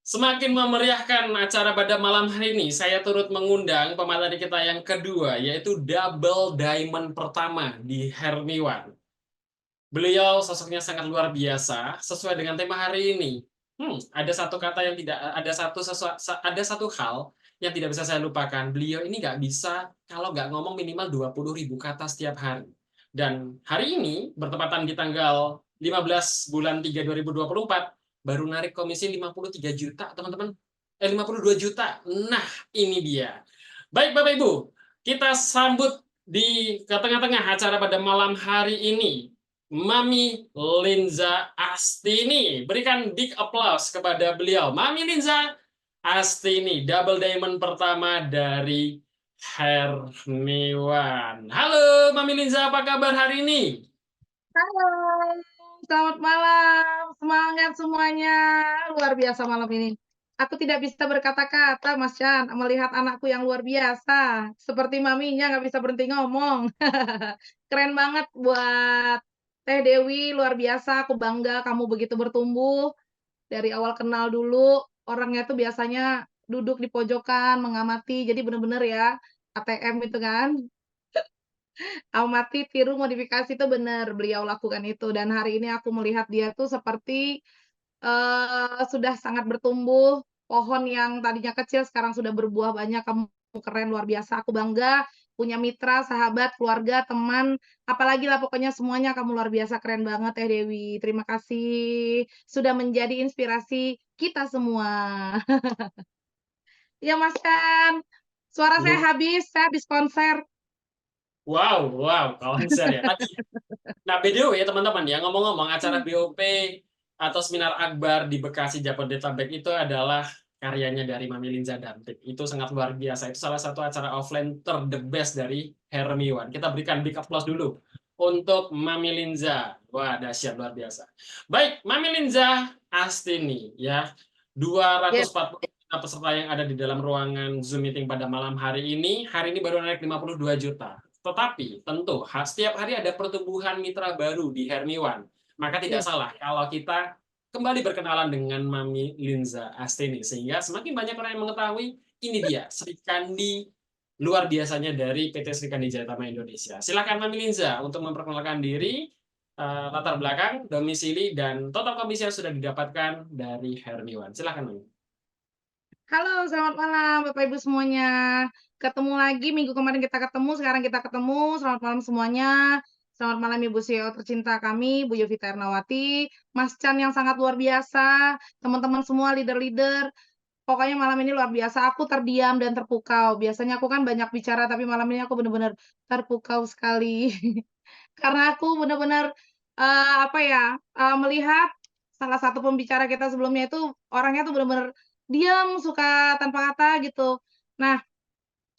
semakin memeriahkan acara pada malam hari ini, saya turut mengundang pemateri kita yang kedua, yaitu double diamond pertama di Hermiwan. Beliau sosoknya sangat luar biasa, sesuai dengan tema hari ini. Ada satu kata yang tidak, ada satu hal yang tidak bisa saya lupakan. Beliau ini nggak bisa kalau nggak ngomong minimal 20.000 kata setiap hari. Dan hari ini, bertepatan di tanggal 15 bulan 3 2024, baru narik komisi 53 juta, teman-teman. 52 juta. Nah, ini dia. Baik, Bapak Ibu, kita sambut di tengah-tengah acara pada malam hari ini Mami Linza Astini. Berikan big applause kepada beliau. Mami Linza Astini, double diamond pertama dari Hermiwan. Halo Mami Linza, apa kabar hari ini? Halo, selamat malam. Semangat semuanya. Luar biasa malam ini. Aku tidak bisa berkata-kata, Mas Chan, melihat anakku yang luar biasa. Seperti maminya nggak bisa berhenti ngomong. Keren banget buat Teh Dewi, luar biasa. Aku bangga kamu begitu bertumbuh. Dari awal kenal dulu, orangnya tuh biasanya duduk di pojokan, mengamati. Jadi bener-bener ya, ATM itu kan. Amati, tiru, modifikasi itu benar beliau lakukan itu dan hari ini aku melihat dia tuh seperti, sudah sangat bertumbuh, pohon yang tadinya kecil sekarang sudah berbuah banyak, kamu keren luar biasa, aku bangga punya mitra, sahabat, keluarga, teman, apalagi lah pokoknya semuanya kamu luar biasa, keren banget Teh Dewi. Terima kasih sudah menjadi inspirasi kita semua. Ya Mas kan, suara saya habis konser. Wow, konser ya. Nah, BDW ya teman-teman ya, ngomong-ngomong acara BOP atau seminar akbar di Bekasi Jabodetabek itu adalah karyanya dari Mami Linza Dantik. Itu sangat luar biasa. Itu salah satu acara offline the best dari Hermiwan. Kita berikan big applause dulu untuk Mami Linza. Wah, dahsyat luar biasa. Baik, Mami Linza Astini ya. 240 peserta yang ada di dalam ruangan Zoom meeting pada malam hari ini baru naik 52 juta. Tetapi tentu setiap hari ada pertumbuhan mitra baru di Hermiwan. Maka tidak salah kalau kita kembali berkenalan dengan Mami Linza Astini. Sehingga semakin banyak orang yang mengetahui, ini dia Sri Kandi luar biasanya dari PT Sri Kandi Jayatama Indonesia. Silakan Mami Linza untuk memperkenalkan diri, latar belakang, domisili, dan total komisi yang sudah didapatkan dari Hermiwan. Silakan Mami. Halo, selamat malam Bapak Ibu semuanya. Ketemu lagi, minggu kemarin kita ketemu, sekarang kita ketemu. Selamat malam semuanya. Selamat malam Ibu CEO tercinta kami, Bu Yovita Ernawati, Mas Chan yang sangat luar biasa, teman-teman semua leader-leader. Pokoknya malam ini luar biasa, aku terdiam dan terpukau. Biasanya aku kan banyak bicara, tapi malam ini aku benar-benar terpukau sekali. Karena aku benar-benar melihat salah satu pembicara kita sebelumnya itu orangnya tuh benar-benar diam, suka tanpa kata gitu. Nah,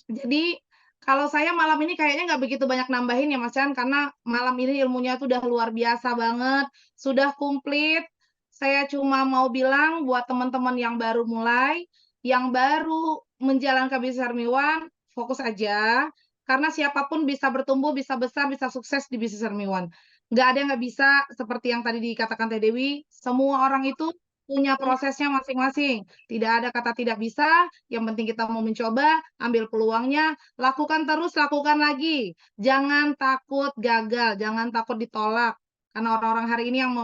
jadi kalau saya malam ini kayaknya nggak begitu banyak nambahin ya Mas Chan, karena malam ini ilmunya tuh udah luar biasa banget, sudah komplit. Saya cuma mau bilang buat teman-teman yang baru mulai, yang baru menjalankan bisnis Hermiwan, fokus aja. Karena siapapun bisa bertumbuh, bisa besar, bisa sukses di bisnis Hermiwan. Nggak ada yang nggak bisa, seperti yang tadi dikatakan Teh Dewi, semua orang itu punya prosesnya masing-masing. Tidak ada kata tidak bisa, yang penting kita mau mencoba, ambil peluangnya, lakukan terus, lakukan lagi. Jangan takut gagal, jangan takut ditolak. Karena orang-orang hari ini yang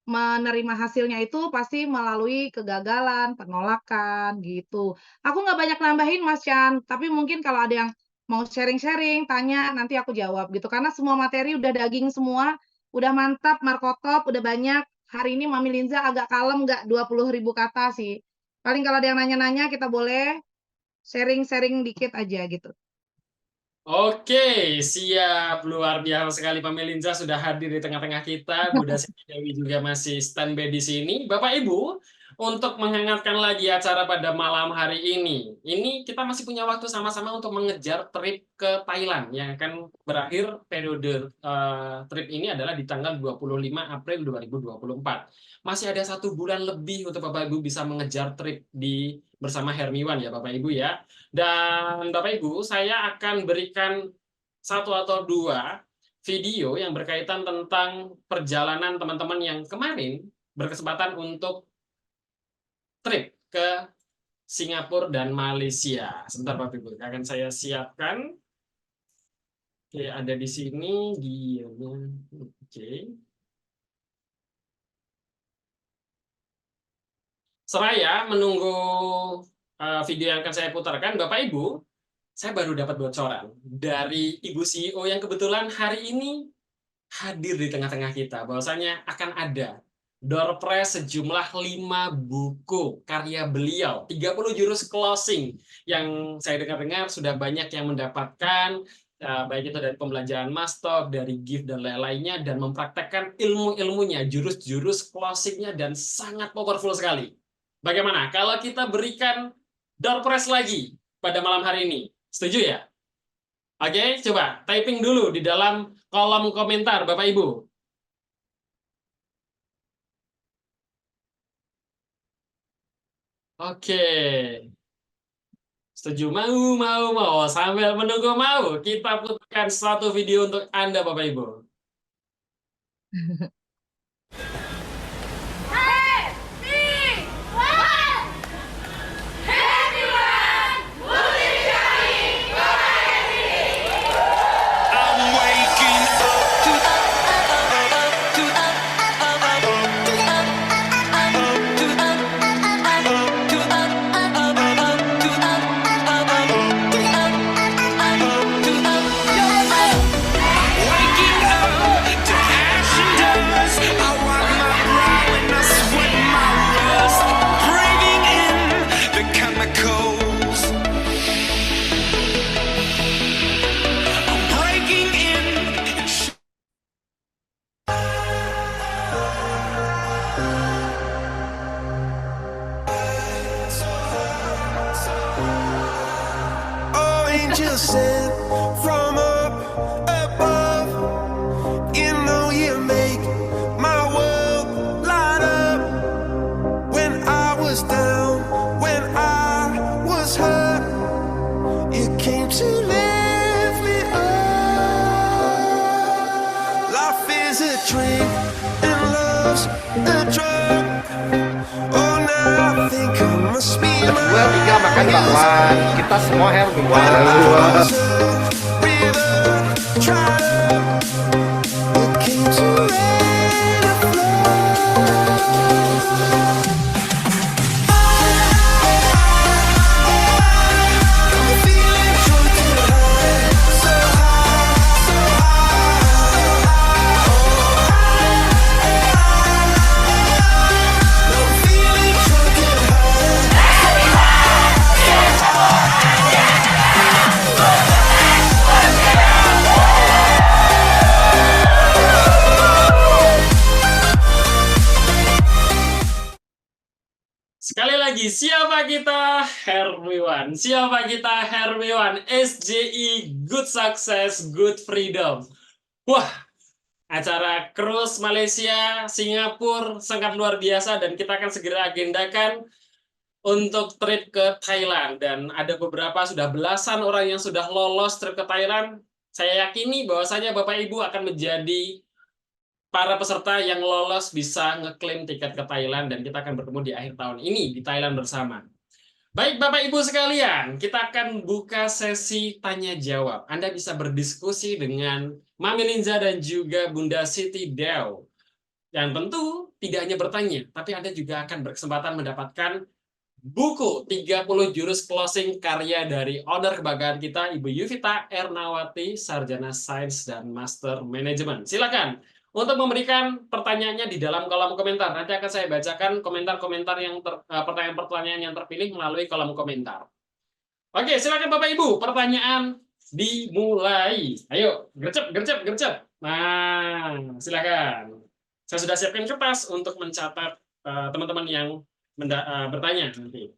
menerima hasilnya itu pasti melalui kegagalan, penolakan, gitu. Aku nggak banyak nambahin, Mas Chan, tapi mungkin kalau ada yang mau sharing-sharing, tanya, nanti aku jawab gitu. Karena semua materi udah daging semua, udah mantap, markotop, udah banyak. Hari ini Mami Linza agak kalem, nggak 20.000 kata sih. Paling kalau ada yang nanya-nanya, kita boleh sharing-sharing dikit aja gitu. Oke, siap. Luar biasa sekali Mami Linza sudah hadir di tengah-tengah kita. Bu Dasi Dewi juga masih standby di sini. Bapak Ibu, untuk menghangatkan lagi acara pada malam hari ini kita masih punya waktu sama-sama untuk mengejar trip ke Thailand yang akan berakhir periode trip ini adalah di tanggal 25 April 2024. Masih ada 1 bulan lebih untuk Bapak Ibu bisa mengejar trip bersama Hermiwan ya Bapak Ibu ya. Dan Bapak Ibu, saya akan berikan 1 atau 2 video yang berkaitan tentang perjalanan teman-teman yang kemarin berkesempatan untuk trip ke Singapura dan Malaysia. Sebentar Bapak Ibu, akan saya siapkan. Oke, ada di sini dia. Oke. Seraya menunggu video yang akan saya putarkan, Bapak Ibu, saya baru dapat bocoran dari Ibu CEO yang kebetulan hari ini hadir di tengah-tengah kita, bahwasanya akan ada door prize sejumlah 5 buku karya beliau, 30 jurus closing yang saya dengar-dengar sudah banyak yang mendapatkan, baik itu dari pembelanjaan Mastok, dari gift dan lain-lainnya, dan mempraktekkan ilmu-ilmunya, jurus-jurus closingnya, dan sangat powerful sekali. Bagaimana kalau kita berikan door prize lagi pada malam hari ini? Setuju ya? Oke, coba typing dulu di dalam kolom komentar, Bapak Ibu. Oke. Setuju, mau. Sambil menunggu mau, kita putarkan 1 video untuk Anda, Bapak Ibu. Angels sent from up above. You know you make my world light up. When I was down, when I was hurt, you came to lift me up. Life is a drink and love's a drug. Oh, now I think I must be Gue tinggal makan bakwan. Kita semua Hermiwan. Sekali lagi, siapa kita? Hermiwan. Siapa kita? Hermiwan. SJI, Good Success, Good Freedom. Wah, acara cruise Malaysia, Singapura sangat luar biasa dan kita akan segera agendakan untuk trip ke Thailand. Dan ada beberapa, sudah belasan orang yang sudah lolos trip ke Thailand. Saya yakini bahwasanya Bapak Ibu akan menjadi para peserta yang lolos bisa ngeklaim tiket ke Thailand dan kita akan bertemu di akhir tahun ini di Thailand bersama. Baik Bapak Ibu sekalian, kita akan buka sesi tanya jawab. Anda bisa berdiskusi dengan Mami Linza dan juga Bunda Siti Dew. Dan tentu tidak hanya bertanya, tapi Anda juga akan berkesempatan mendapatkan buku 30 jurus closing karya dari owner kebanggaan kita, Ibu Yuvita Ernawati, Sarjana Sains dan Master Manajemen. Silakan untuk memberikan pertanyaannya di dalam kolom komentar. Nanti akan saya bacakan komentar-komentar yang pertanyaan-pertanyaan yang terpilih melalui kolom komentar. Oke, silakan Bapak Ibu, pertanyaan dimulai. Ayo, gercep. Nah, silakan. Saya sudah siapkan kertas untuk mencatat teman-teman yang bertanya nanti.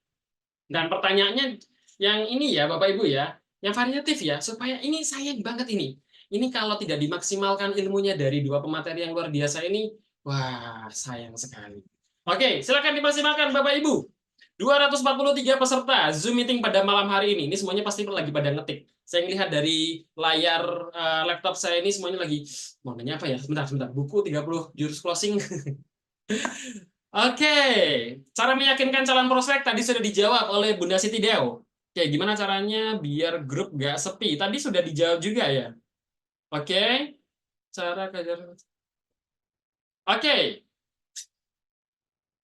Dan pertanyaannya yang ini ya Bapak Ibu ya, yang variatif ya, supaya ini sayang banget ini. Ini kalau tidak dimaksimalkan ilmunya dari dua pemateri yang luar biasa ini, wah sayang sekali. Oke, silakan dimaksimalkan Bapak Ibu. 243 peserta Zoom meeting pada malam hari ini. Ini semuanya pasti lagi pada ngetik. Saya melihat dari layar laptop saya ini semuanya lagi mau nanya apa ya? Sebentar. Buku 30 jurus closing. Oke, cara meyakinkan calon prospek tadi sudah dijawab oleh Bunda Siti Deo. Oke, gimana caranya biar grup gak sepi? Tadi sudah dijawab juga ya. Oke, cara kejar. Oke,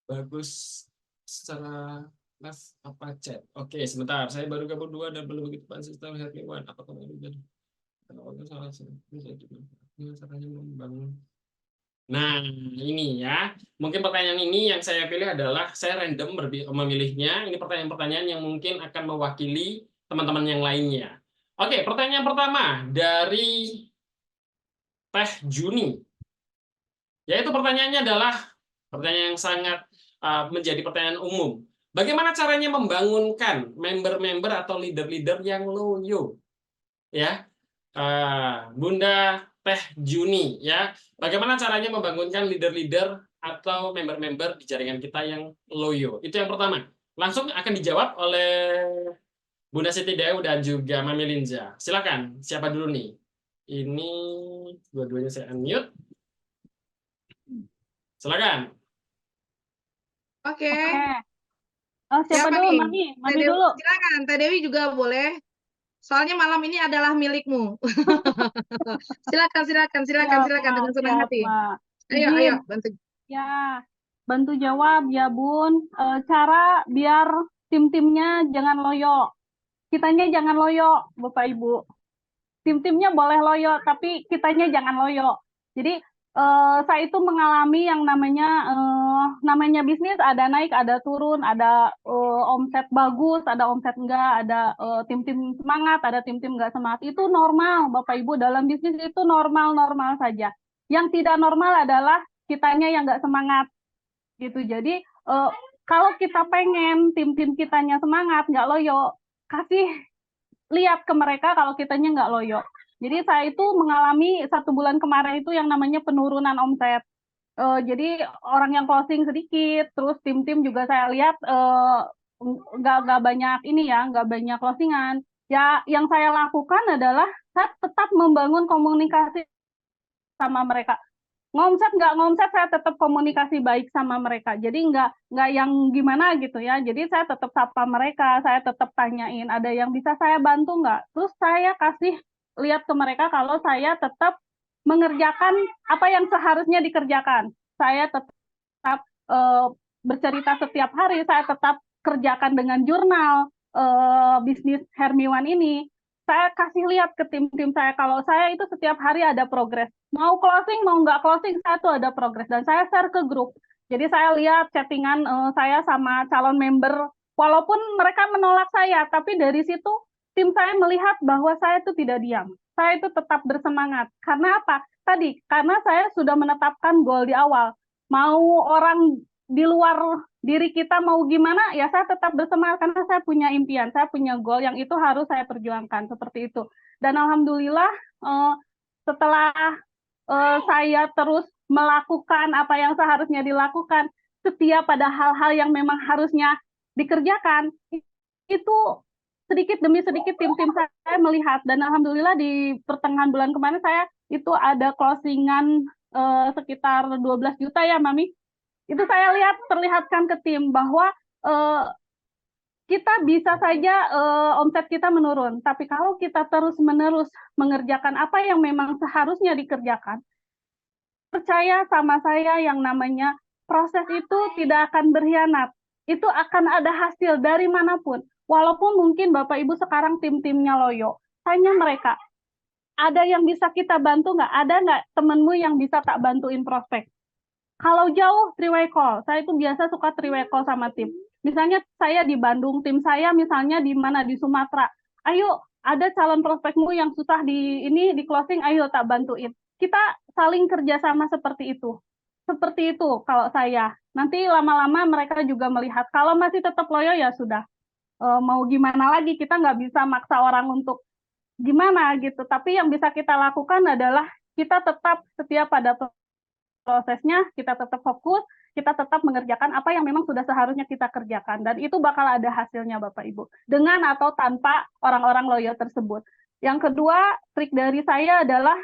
bagus secara live apa chat. Oke, sebentar. Saya baru gabung 2 dan belum begitu konsisten Hermiwan. Apa kamu jadi? Kalau salah bisa juga. Caranya membangun. Nah, ini ya. Mungkin pertanyaan ini yang saya pilih adalah saya random memilihnya. Ini pertanyaan-pertanyaan yang mungkin akan mewakili teman-teman yang lainnya. Oke, pertanyaan pertama dari Teh Juni. Yaitu pertanyaannya adalah pertanyaan yang sangat menjadi pertanyaan umum. Bagaimana caranya membangunkan member-member atau leader-leader yang loyo? Ya, Bunda Teh Juni ya. Bagaimana caranya membangunkan leader-leader atau member-member di jaringan kita yang loyo? Itu yang pertama. Langsung akan dijawab oleh Bunda Siti Deo dan juga Mami Linza. Silakan, siapa dulu nih? Ini dua-duanya saya unmute. Silakan. Oke. Siapa dulu, nih? Mami? Teh Mami Dewi, dulu. silakan. Teh Dewi juga boleh. Soalnya malam ini adalah milikmu. Silakan dengan senang Siap, hati. Ma. Ayo, Izin. bantu. Ya, bantu jawab ya Bun. Cara biar tim-timnya jangan loyo. Kitanya jangan loyo, Bapak Ibu. Tim-timnya boleh loyo, tapi kitanya jangan loyo. Jadi saya itu mengalami yang namanya bisnis, ada naik, ada turun, ada omset bagus, ada omset enggak, ada tim-tim semangat, ada tim-tim enggak semangat. Itu normal, Bapak Ibu, dalam bisnis itu normal-normal saja. Yang tidak normal adalah kitanya yang enggak semangat, gitu. Jadi kalau kita pengen tim-tim kitanya semangat, enggak loyo, kasih lihat ke mereka kalau kitanya nggak loyo. Jadi saya itu mengalami 1 bulan kemarin itu yang namanya penurunan omset. Jadi orang yang closing sedikit, terus tim-tim juga saya lihat nggak banyak ini ya, nggak banyak closingan. Ya, yang saya lakukan adalah saya tetap membangun komunikasi sama mereka. Ngomset nggak ngomset, saya tetap komunikasi baik sama mereka. Jadi nggak yang gimana gitu ya. Jadi saya tetap sapa mereka, saya tetap tanyain ada yang bisa saya bantu nggak. Terus saya kasih lihat ke mereka kalau saya tetap mengerjakan apa yang seharusnya dikerjakan. Saya tetap bercerita setiap hari, saya tetap kerjakan dengan jurnal bisnis Hermiwan ini. Saya kasih lihat ke tim-tim saya kalau saya itu setiap hari ada progres. Mau closing, mau nggak closing, saya tuh ada progres. Dan saya share ke grup. Jadi saya lihat chattingan saya sama calon member. Walaupun mereka menolak saya, tapi dari situ tim saya melihat bahwa saya itu tidak diam. Saya itu tetap bersemangat. Karena apa? Tadi, karena saya sudah menetapkan goal di awal. Mau orang di luar diri kita mau gimana, ya saya tetap bersemangat karena saya punya impian, saya punya goal yang itu harus saya perjuangkan, seperti itu. Dan alhamdulillah setelah saya terus melakukan apa yang seharusnya dilakukan, setia pada hal-hal yang memang harusnya dikerjakan, itu sedikit demi sedikit tim-tim saya melihat. Dan alhamdulillah di pertengahan bulan kemarin saya itu ada closingan sekitar 12 juta ya Mami. Itu saya perlihatkan ke tim bahwa kita bisa saja omset kita menurun, tapi kalau kita terus-menerus mengerjakan apa yang memang seharusnya dikerjakan, percaya sama saya yang namanya proses itu tidak akan berkhianat. Itu akan ada hasil dari manapun. Walaupun mungkin Bapak Ibu sekarang tim-timnya loyo, tanya mereka, ada yang bisa kita bantu nggak? Ada nggak temenmu yang bisa tak bantuin prospek? Kalau jauh, 3-way call. Saya itu biasa suka 3-way call sama tim. Misalnya saya di Bandung, tim saya misalnya di mana di Sumatera. Ayo, ada calon prospekmu yang susah di closing, ayo tak bantuin. Kita saling kerjasama seperti itu. Seperti itu kalau saya. nanti lama-lama mereka juga melihat kalau masih tetap loyo ya sudah. Mau gimana lagi, kita nggak bisa maksa orang untuk gimana gitu. Tapi yang bisa kita lakukan adalah kita tetap setia pada prosesnya, kita tetap fokus, kita tetap mengerjakan apa yang memang sudah seharusnya kita kerjakan. Dan itu bakal ada hasilnya Bapak Ibu. Dengan atau tanpa orang-orang loyo tersebut. Yang kedua, trik dari saya adalah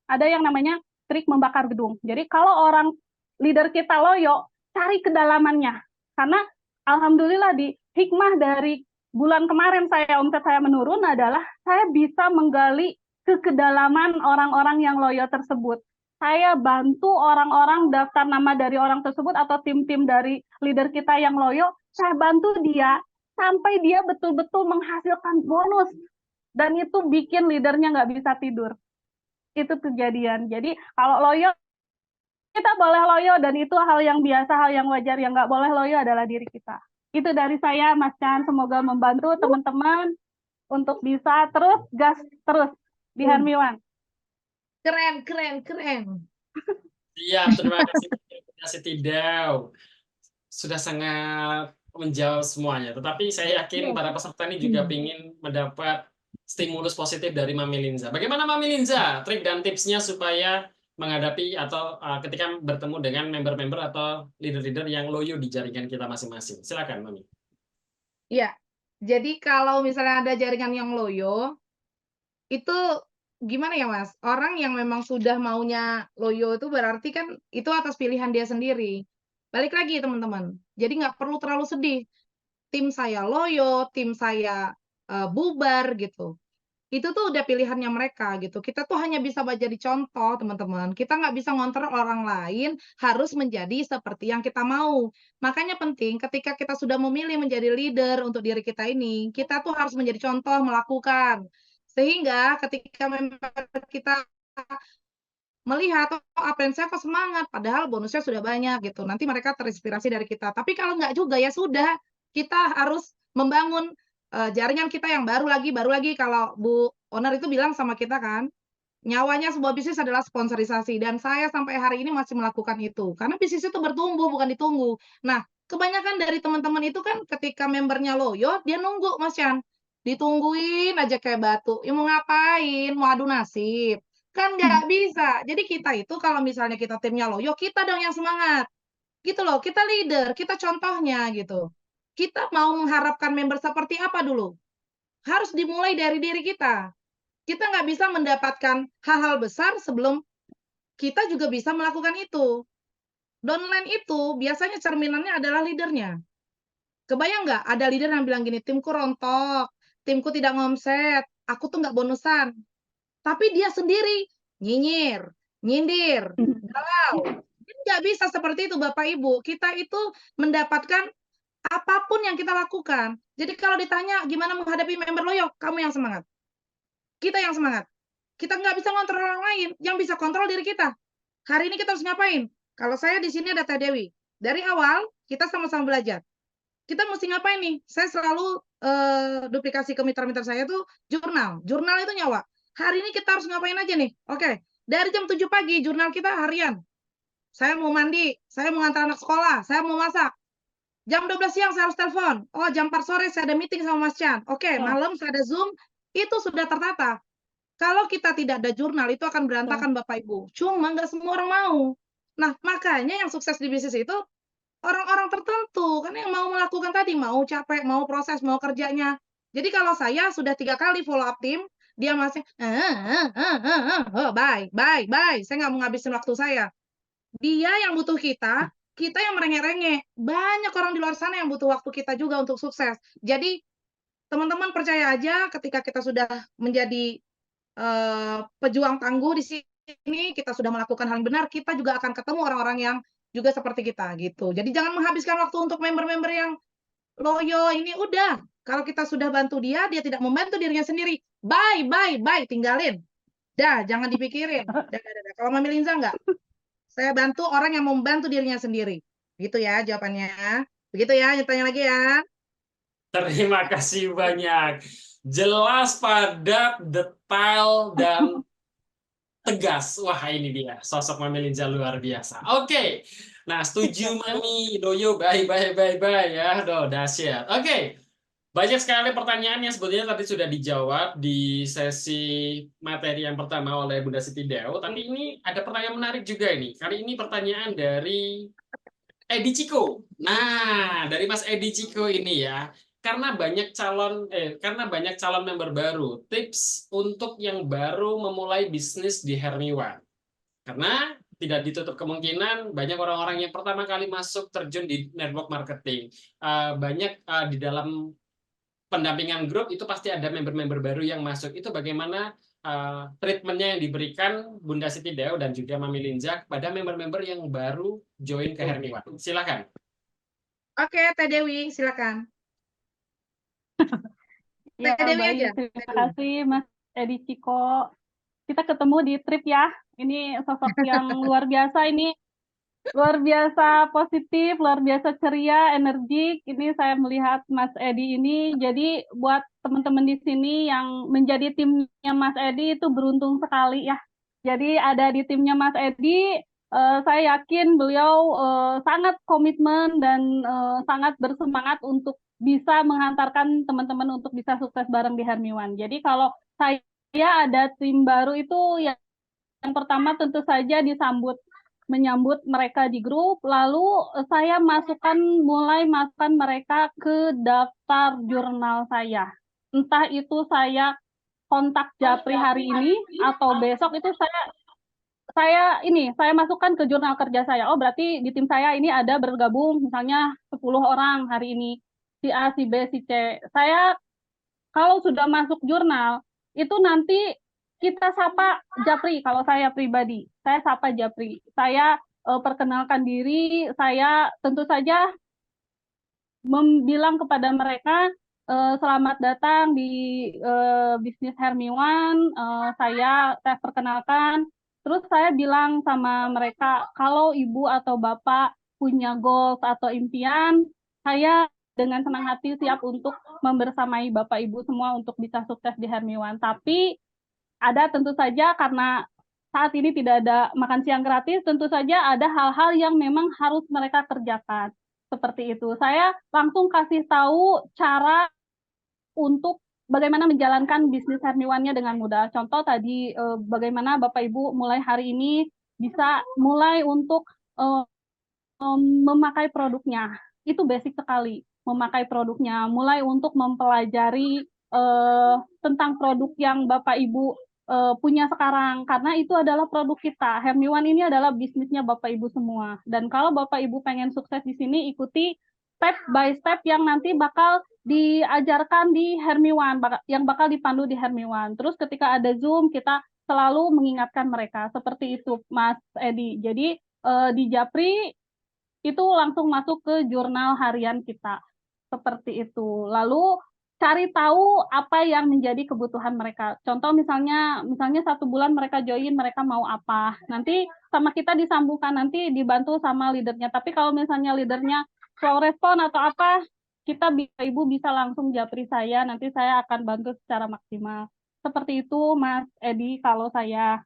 ada yang namanya trik membakar gedung. Jadi kalau orang leader kita loyo, cari kedalamannya. Karena alhamdulillah di hikmah dari bulan kemarin omset saya menurun adalah saya bisa menggali ke kedalaman orang-orang yang loyo tersebut. Saya bantu orang-orang daftar nama dari orang tersebut atau tim-tim dari leader kita yang loyo, saya bantu dia sampai dia betul-betul menghasilkan bonus. Dan itu bikin leadernya nggak bisa tidur. Itu kejadian. Jadi kalau loyo, kita boleh loyo dan itu hal yang biasa, hal yang wajar. Yang nggak boleh loyo adalah diri kita. Itu dari saya, Mas Chan. Semoga membantu teman-teman untuk bisa terus gas terus di Hermiwan. Keren. Iya, terima kasih Tidau. Sudah sangat menjawab semuanya. Tetapi saya yakin para peserta ini juga ingin mendapat stimulus positif dari Mami Linza. Bagaimana Mami Linza? Trik dan tipsnya supaya menghadapi atau ketika bertemu dengan member-member atau leader-leader yang loyo di jaringan kita masing-masing. Silakan, Mami. Iya, jadi kalau misalnya ada jaringan yang loyo, itu gimana ya Mas? Orang yang memang sudah maunya loyo itu berarti kan itu atas pilihan dia sendiri. Balik lagi teman-teman, jadi nggak perlu terlalu sedih. Tim saya loyo, tim saya bubar gitu. Itu tuh udah pilihannya mereka gitu. Kita tuh hanya bisa jadi contoh, teman-teman. Kita nggak bisa ngontrol orang lain harus menjadi seperti yang kita mau. Makanya penting ketika kita sudah memilih menjadi leader untuk diri kita ini, kita tuh harus menjadi contoh melakukan. Sehingga ketika member kita melihat, oh Aprensia kok semangat, padahal bonusnya sudah banyak gitu. Nanti mereka terinspirasi dari kita. Tapi kalau nggak juga ya sudah, kita harus membangun jaringan kita yang baru lagi kalau Bu Owner itu bilang sama kita kan, nyawanya sebuah bisnis adalah sponsorisasi dan saya sampai hari ini masih melakukan itu. Karena bisnis itu bertumbuh bukan ditunggu. Nah, kebanyakan dari teman-teman itu kan ketika membernya loyo, dia nunggu Mas Chan. Ditungguin aja kayak batu. Ya mau ngapain? Mau adu nasib. Kan nggak bisa. Jadi kita itu kalau misalnya kita timnya loyo, kita dong yang semangat. Gitu loh, kita leader, kita contohnya gitu. Kita mau mengharapkan member seperti apa dulu? Harus dimulai dari diri kita. Kita nggak bisa mendapatkan hal-hal besar sebelum kita juga bisa melakukan itu. Downline itu biasanya cerminannya adalah leadernya. Kebayang nggak ada leader yang bilang gini, timku rontok, timku tidak ngomset, aku tuh nggak bonusan. Tapi dia sendiri nyinyir, nyindir, galau. Nggak bisa seperti itu Bapak Ibu. Kita itu mendapatkan apapun yang kita lakukan. Jadi kalau ditanya gimana menghadapi member loyo, kamu yang semangat. Kita yang semangat. Kita nggak bisa ngontrol orang lain, yang bisa kontrol diri kita. Hari ini kita harus ngapain? Kalau saya di sini ada Teh Dewi. Dari awal kita sama-sama belajar. Kita mesti ngapain nih? Saya selalu duplikasi ke mitra-mitra saya tuh jurnal. Jurnal itu nyawa. Hari ini kita harus ngapain aja nih? Oke, dari jam 7 pagi jurnal kita harian. Saya mau mandi, saya mau ngantar anak sekolah, saya mau masak. Jam 12 siang saya harus telepon. Oh, jam 4 sore saya ada meeting sama Mas Chan. Oke, malam saya ada Zoom. Itu sudah tertata. Kalau kita tidak ada jurnal, itu akan berantakan Bapak Ibu. Cuma nggak semua orang mau. Nah, makanya yang sukses di bisnis itu orang-orang tertentu. Kan yang mau melakukan tadi, mau capek, mau proses, mau kerjanya. Jadi kalau saya sudah 3 kali follow up tim, dia masih, bye. Saya nggak mau ngabisin waktu saya. Dia yang butuh kita yang merengek-rengek. Banyak orang di luar sana yang butuh waktu kita juga untuk sukses. Jadi, teman-teman percaya aja ketika kita sudah menjadi pejuang tangguh di sini, kita sudah melakukan hal yang benar, kita juga akan ketemu orang-orang yang juga seperti kita, gitu. Jadi jangan menghabiskan waktu untuk member-member yang loyo ini udah. Kalau kita sudah bantu dia tidak membantu dirinya sendiri. Bye, tinggalin. Dah, jangan dipikirin. Dah. Kalau Mami Linza enggak? Saya bantu orang yang membantu dirinya sendiri. Gitu ya jawabannya. Begitu ya, tanya lagi ya. Terima kasih banyak. Jelas, padat, detail, dan tegas. Wah, ini dia. Sosok Mami Linza luar biasa. Oke. Nah, setuju Mami Doyo, bye ya. Aduh, dahsyat. Oke. Banyak sekali pertanyaan yang sebetulnya tadi sudah dijawab di sesi materi yang pertama oleh Bunda Siti Deo, tapi ini ada pertanyaan menarik juga ini. Kali ini pertanyaan dari Edi Ciko. Nah, dari Mas Edi Ciko ini ya, karena banyak calon member baru, tips untuk yang baru memulai bisnis di Hermiwan. Karena tidak ditutup kemungkinan banyak orang-orang yang pertama kali masuk terjun di network marketing. Banyak di dalam pendampingan grup itu pasti ada member-member baru yang masuk. Itu bagaimana treatmentnya yang diberikan Bunda Siti Deo dan juga Mami Linza kepada member-member yang baru join ke Hermiwan. Silakan. Oke, Teh Dewi, silakan. Ya, Teh Dewi baik. aja. Terima kasih, Mas Edi Ciko. Kita ketemu di trip ya. Ini sosok yang luar biasa ini. Luar biasa positif, luar biasa ceria, energik. Ini saya melihat Mas Edi ini. Jadi buat teman-teman di sini yang menjadi timnya Mas Edi itu beruntung sekali ya. Jadi ada di timnya Mas Edi, saya yakin beliau sangat komitmen dan sangat bersemangat untuk bisa menghantarkan teman-teman untuk bisa sukses bareng di Hermiwan. Jadi kalau saya ada tim baru itu yang pertama tentu saja menyambut mereka di grup, lalu saya mulai masukkan mereka ke daftar jurnal saya. Entah itu saya kontak Japri hari ini atau besok itu saya masukkan ke jurnal kerja saya. Oh, berarti di tim saya ini ada bergabung misalnya 10 orang hari ini. Si A, si B, si C. Saya kalau sudah masuk jurnal, itu nanti kita sapa Japri. Kalau saya pribadi, saya sapa Japri. Saya perkenalkan diri, saya tentu saja bilang kepada mereka, selamat datang di bisnis Hermiwan. Saya perkenalkan. Terus saya bilang sama mereka, kalau ibu atau bapak punya goals atau impian, saya dengan senang hati siap untuk membersamai bapak ibu semua untuk bisa sukses di Hermiwan. Tapi ada tentu saja karena saat ini tidak ada makan siang gratis, tentu saja ada hal-hal yang memang harus mereka kerjakan. Seperti itu. Saya langsung kasih tahu cara untuk bagaimana menjalankan bisnis Hermiwannya dengan mudah. Contoh tadi bagaimana Bapak Ibu mulai hari ini bisa mulai untuk memakai produknya. Itu basic sekali, memakai produknya. Mulai untuk mempelajari tentang produk yang Bapak Ibu punya sekarang, karena itu adalah produk kita. Hermiwan ini adalah bisnisnya Bapak Ibu semua. Dan kalau Bapak Ibu pengen sukses di sini, ikuti step by step yang nanti bakal diajarkan di Hermiwan, yang bakal dipandu di Hermiwan. Terus ketika ada Zoom, kita selalu mengingatkan mereka. Seperti itu, Mas Edi. Jadi di Japri itu langsung masuk ke jurnal harian kita. Seperti itu. Lalu cari tahu apa yang menjadi kebutuhan mereka. Contoh misalnya 1 bulan mereka join, mereka mau apa. Nanti sama kita disambungkan, nanti dibantu sama leadernya. Tapi kalau misalnya leadernya slow respon atau apa, kita Ibu bisa langsung japri saya, nanti saya akan bantu secara maksimal. Seperti itu Mas Edi kalau saya.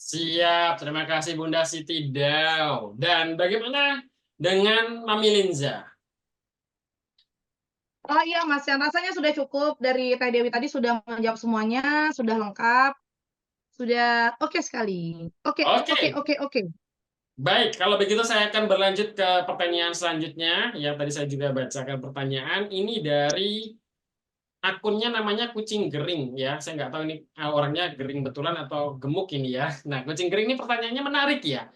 Siap, terima kasih Bunda Siti Deo. Dan bagaimana dengan Mami Linza? Oh iya, Mas, yang rasanya sudah cukup dari Teh Dewi tadi sudah menjawab semuanya, sudah lengkap, sudah oke sekali. Oke, Oke. oke, oke, oke. Baik, kalau begitu saya akan berlanjut ke pertanyaan selanjutnya. Yang tadi saya juga bacakan pertanyaan. Ini dari akunnya namanya Kucing Gering ya. Saya nggak tahu ini orangnya gering betulan atau gemuk ini ya. Nah, Kucing Gering ini pertanyaannya menarik ya.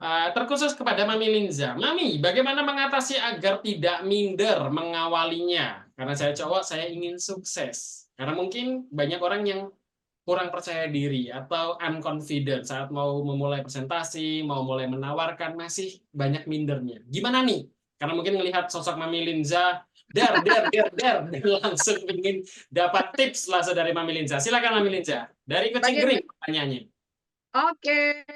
Terkhusus kepada Mami Linza. Mami, bagaimana mengatasi agar tidak minder mengawalinya? Karena saya cowok, saya ingin sukses. Karena mungkin banyak orang yang kurang percaya diri atau unconfident saat mau memulai presentasi, mau mulai menawarkan, masih banyak mindernya. Gimana nih? Karena mungkin melihat sosok Mami Linza, langsung ingin dapat tips langsung dari Mami Linza. Silakan Mami Linza. Dari Kucing Gering pertanyaannya. Oke,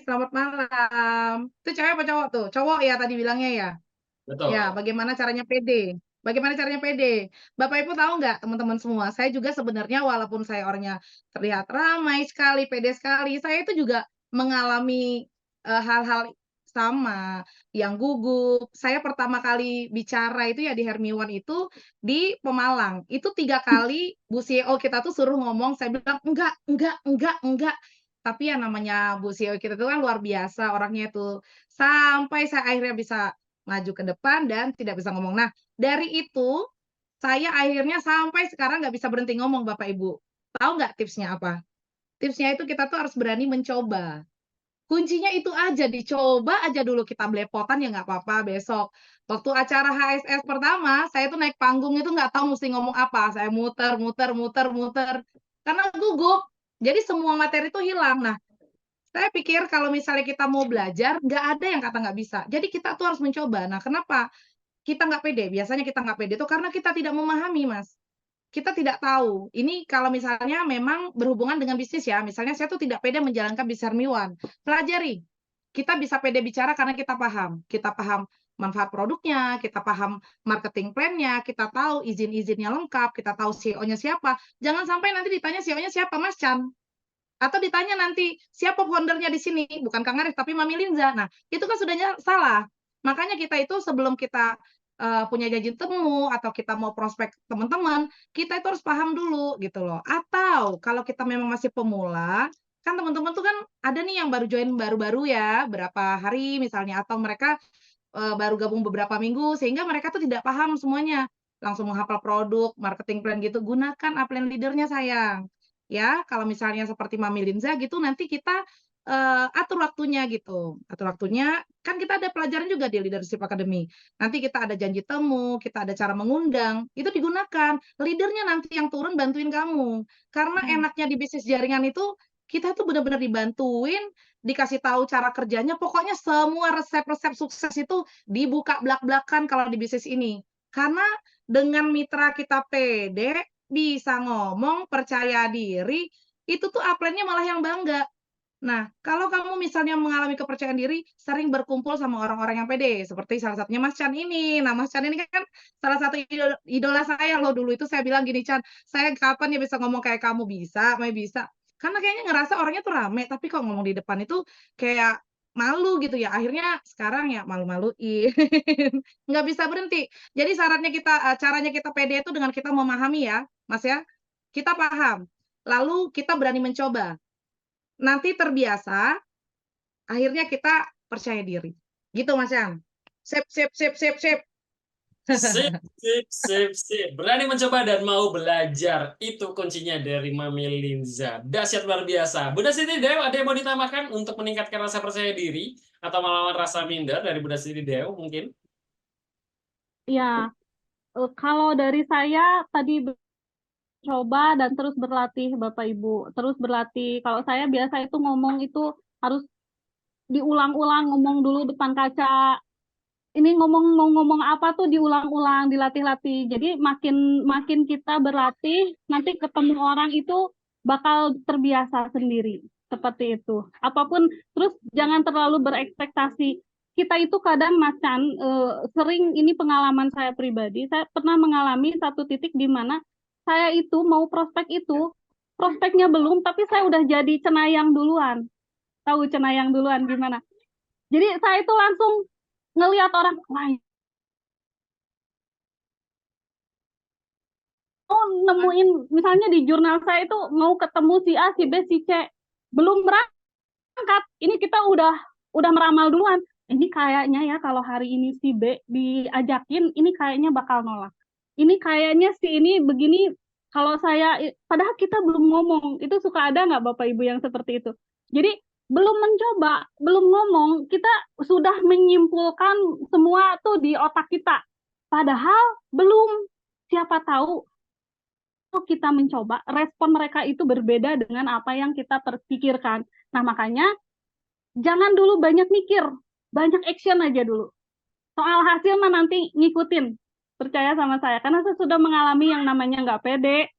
selamat malam. Itu cewek apa cowok tuh? Cowok ya tadi bilangnya ya? Betul. Ya, bagaimana caranya pede? Bagaimana caranya pede? Bapak Ibu tahu nggak teman-teman semua? Saya juga sebenarnya walaupun saya orangnya terlihat ramai sekali, pede sekali, saya itu juga mengalami hal-hal sama, yang gugup. Saya pertama kali bicara itu ya di Hermiwan itu di Pemalang. Itu 3 kali Bu CEO kita tuh suruh ngomong, saya bilang, enggak." Tapi ya namanya Bu CEO kita itu kan luar biasa orangnya tuh. Sampai saya akhirnya bisa maju ke depan dan tidak bisa ngomong. Nah, dari itu saya akhirnya sampai sekarang nggak bisa berhenti ngomong Bapak Ibu. Tahu nggak tipsnya apa? Tipsnya itu kita tuh harus berani mencoba. Kuncinya itu aja, dicoba aja dulu, kita belepotan ya nggak apa-apa besok. Waktu acara HSS pertama, saya tuh naik panggung itu nggak tahu mesti ngomong apa, saya muter, karena gugup. Jadi semua materi itu hilang. Nah, saya pikir kalau misalnya kita mau belajar, nggak ada yang kata nggak bisa. Jadi kita tuh harus mencoba. Nah, kenapa kita nggak pede? Biasanya kita nggak pede itu karena kita tidak memahami, Mas. Kita tidak tahu. Ini kalau misalnya memang berhubungan dengan bisnis ya, misalnya saya tuh tidak pede menjalankan bisnis Hermiwan. Pelajari. Kita bisa pede bicara karena kita paham. Kita paham manfaat produknya, kita paham marketing plan-nya, kita tahu izin-izinnya lengkap, kita tahu CEO-nya siapa. Jangan sampai nanti ditanya CEO-nya siapa, Mas Chan. Atau ditanya nanti, siapa foundernya di sini? Bukan Kang Arif, tapi Mami Linza. Nah, itu kan sudah salah. Makanya kita itu sebelum kita punya janji temu atau kita mau prospek teman-teman, kita itu harus paham dulu gitu loh. Atau kalau kita memang masih pemula, kan teman-teman tuh kan ada nih yang baru join baru-baru ya, berapa hari misalnya, atau mereka baru gabung beberapa minggu, sehingga mereka tuh tidak paham semuanya. Langsung menghafal produk, marketing plan gitu, gunakan upline leader-nya sayang. Ya, kalau misalnya seperti Mami Linza gitu, nanti kita atur waktunya gitu. Atur waktunya, kan kita ada pelajaran juga di Leadership Academy. Nanti kita ada janji temu, kita ada cara mengundang, itu digunakan. Leadernya nanti yang turun bantuin kamu. Karena enaknya di bisnis jaringan itu, kita tuh benar-benar dibantuin, dikasih tahu cara kerjanya, pokoknya semua resep-resep sukses itu dibuka blak-blakan kalau di bisnis ini. Karena dengan mitra kita pede, bisa ngomong, percaya diri, itu tuh upline-nya malah yang bangga. Nah, kalau kamu misalnya mengalami kepercayaan diri, sering berkumpul sama orang-orang yang pede, seperti salah satunya Mas Chan ini. Nah, Mas Chan ini kan salah satu idola saya loh dulu itu saya bilang gini, "Chan, saya kapan ya bisa ngomong kayak kamu?" "Bisa, Mei, bisa." Karena kayaknya ngerasa orangnya tuh rame, tapi kalau ngomong di depan itu kayak malu gitu ya. Akhirnya sekarang ya malu-maluin, nggak bisa berhenti. Jadi syaratnya kita caranya kita pede itu dengan kita memahami ya, Mas ya. Kita paham, lalu kita berani mencoba. Nanti terbiasa, akhirnya kita percaya diri. Gitu Mas Yang. Sip sip sip sip sip. Sip. Berani mencoba dan mau belajar. Itu kuncinya dari Mami Linza. Dahsyat luar biasa. Bunda Siti Dew, ada yang mau ditambahkan untuk meningkatkan rasa percaya diri atau melawan rasa minder dari Bunda Siti Dew mungkin? Ya, kalau dari saya tadi coba dan terus berlatih Bapak Ibu. Terus berlatih. Kalau saya biasa itu ngomong itu harus diulang-ulang, ngomong dulu depan kaca. Ini mau ngomong apa tuh diulang-ulang, dilatih-latih. Jadi makin kita berlatih, nanti ketemu orang itu bakal terbiasa sendiri. Seperti itu. Apapun, terus jangan terlalu berekspektasi. Kita itu kadang Chan, sering ini pengalaman saya pribadi. Saya pernah mengalami satu titik di mana saya itu mau prospek itu, prospeknya belum, tapi saya udah jadi cenayang duluan. Tahu cenayang duluan gimana? Jadi saya itu langsung ngelihat orang lain. Oh, nemuin misalnya di jurnal saya itu mau ketemu si A, si B, si C. Belum berangkat. Ini kita udah meramal duluan. Ini kayaknya ya kalau hari ini si B diajakin, ini kayaknya bakal nolak. Ini kayaknya si ini begini, kalau saya, padahal kita belum ngomong. Itu suka ada nggak Bapak Ibu yang seperti itu? Jadi belum mencoba, belum ngomong, kita sudah menyimpulkan semua tuh di otak kita. Padahal belum. Siapa tahu kita mencoba, respon mereka itu berbeda dengan apa yang kita terpikirkan. Nah, makanya jangan dulu banyak mikir, banyak action aja dulu. Soal hasil mah nanti ngikutin. Percaya sama saya, karena saya sudah mengalami yang namanya nggak pede.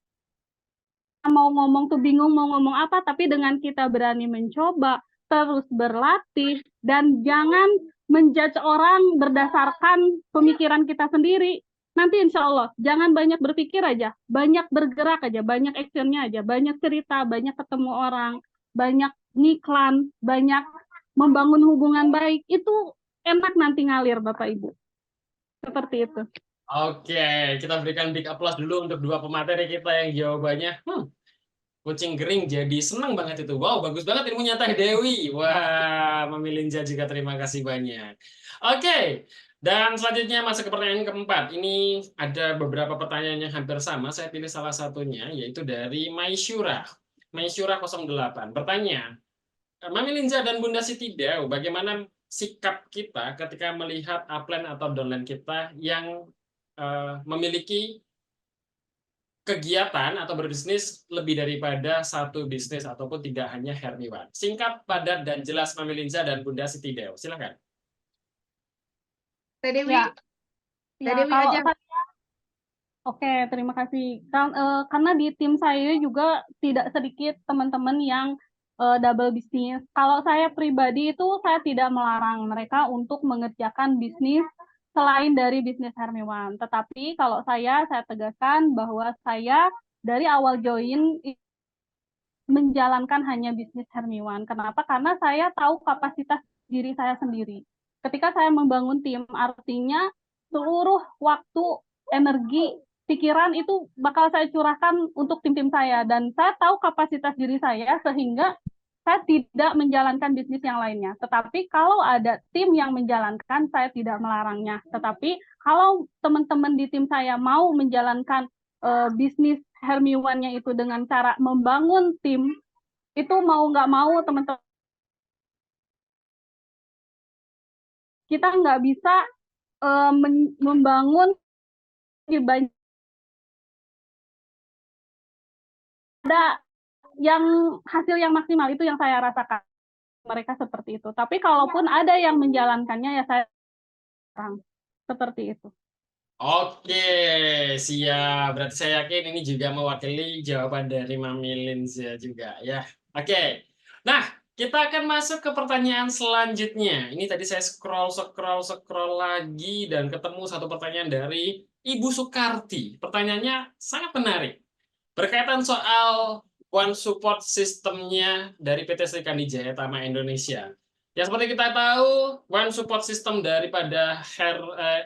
Mau ngomong tuh bingung mau ngomong apa, tapi dengan kita berani mencoba, terus berlatih, dan jangan menjudge orang berdasarkan pemikiran kita sendiri. Nanti insya Allah, jangan banyak berpikir aja, banyak bergerak aja, banyak actionnya aja, banyak cerita, banyak ketemu orang, banyak ngiklan, banyak membangun hubungan baik, itu enak nanti ngalir Bapak Ibu. Seperti itu. Oke, kita berikan big applause dulu untuk dua pemateri kita yang jawabannya kucing kering jadi senang banget itu. Wow, bagus banget ilmunya Teh Dewi. Wah, Mamilinja juga terima kasih banyak. Oke, dan selanjutnya masuk ke pertanyaan keempat. Ini ada beberapa pertanyaan yang hampir sama. Saya pilih salah satunya, yaitu dari Maisyura. Maisyura 08. Bertanya, Mami Linza dan Bunda Siti Deo, bagaimana sikap kita ketika melihat upline atau downline kita yang memiliki kegiatan atau berbisnis lebih daripada satu bisnis ataupun tidak hanya Hermiwan. Singkat, padat, dan jelas Mami Linza dan Bunda Siti Deo. Silakan. Teh Dewi, Ya, Teh ya Dewi kalau aja. Oke, terima kasih. Karena di tim saya juga tidak sedikit teman-teman yang double bisnis. Kalau saya pribadi itu saya tidak melarang mereka untuk mengerjakan bisnis selain dari bisnis Hermiwan. Tetapi kalau saya tegaskan bahwa saya dari awal join menjalankan hanya bisnis Hermiwan. Kenapa? Karena saya tahu kapasitas diri saya sendiri. Ketika saya membangun tim, artinya seluruh waktu, energi, pikiran itu bakal saya curahkan untuk tim-tim saya. Dan saya tahu kapasitas diri saya sehingga saya tidak menjalankan bisnis yang lainnya. Tetapi kalau ada tim yang menjalankan, saya tidak melarangnya. Tetapi kalau teman-teman di tim saya mau menjalankan bisnis Hermiwannya itu dengan cara membangun tim, itu mau nggak mau teman-teman, kita nggak bisa membangun di banyak, ada yang hasil yang maksimal, itu yang saya rasakan mereka seperti itu. Tapi kalaupun ada yang menjalankannya, ya saya seperti itu. Oke, siap. Berarti saya yakin ini juga mewakili jawaban dari Mami Linza juga ya. Oke. Nah, kita akan masuk ke pertanyaan selanjutnya. Ini tadi saya scroll lagi dan ketemu satu pertanyaan dari Ibu Sukarti. Pertanyaannya sangat menarik. Berkaitan soal One Support System-nya dari PT Sri Kandi Jaya Tama Indonesia. Ya, seperti kita tahu, One Support System daripada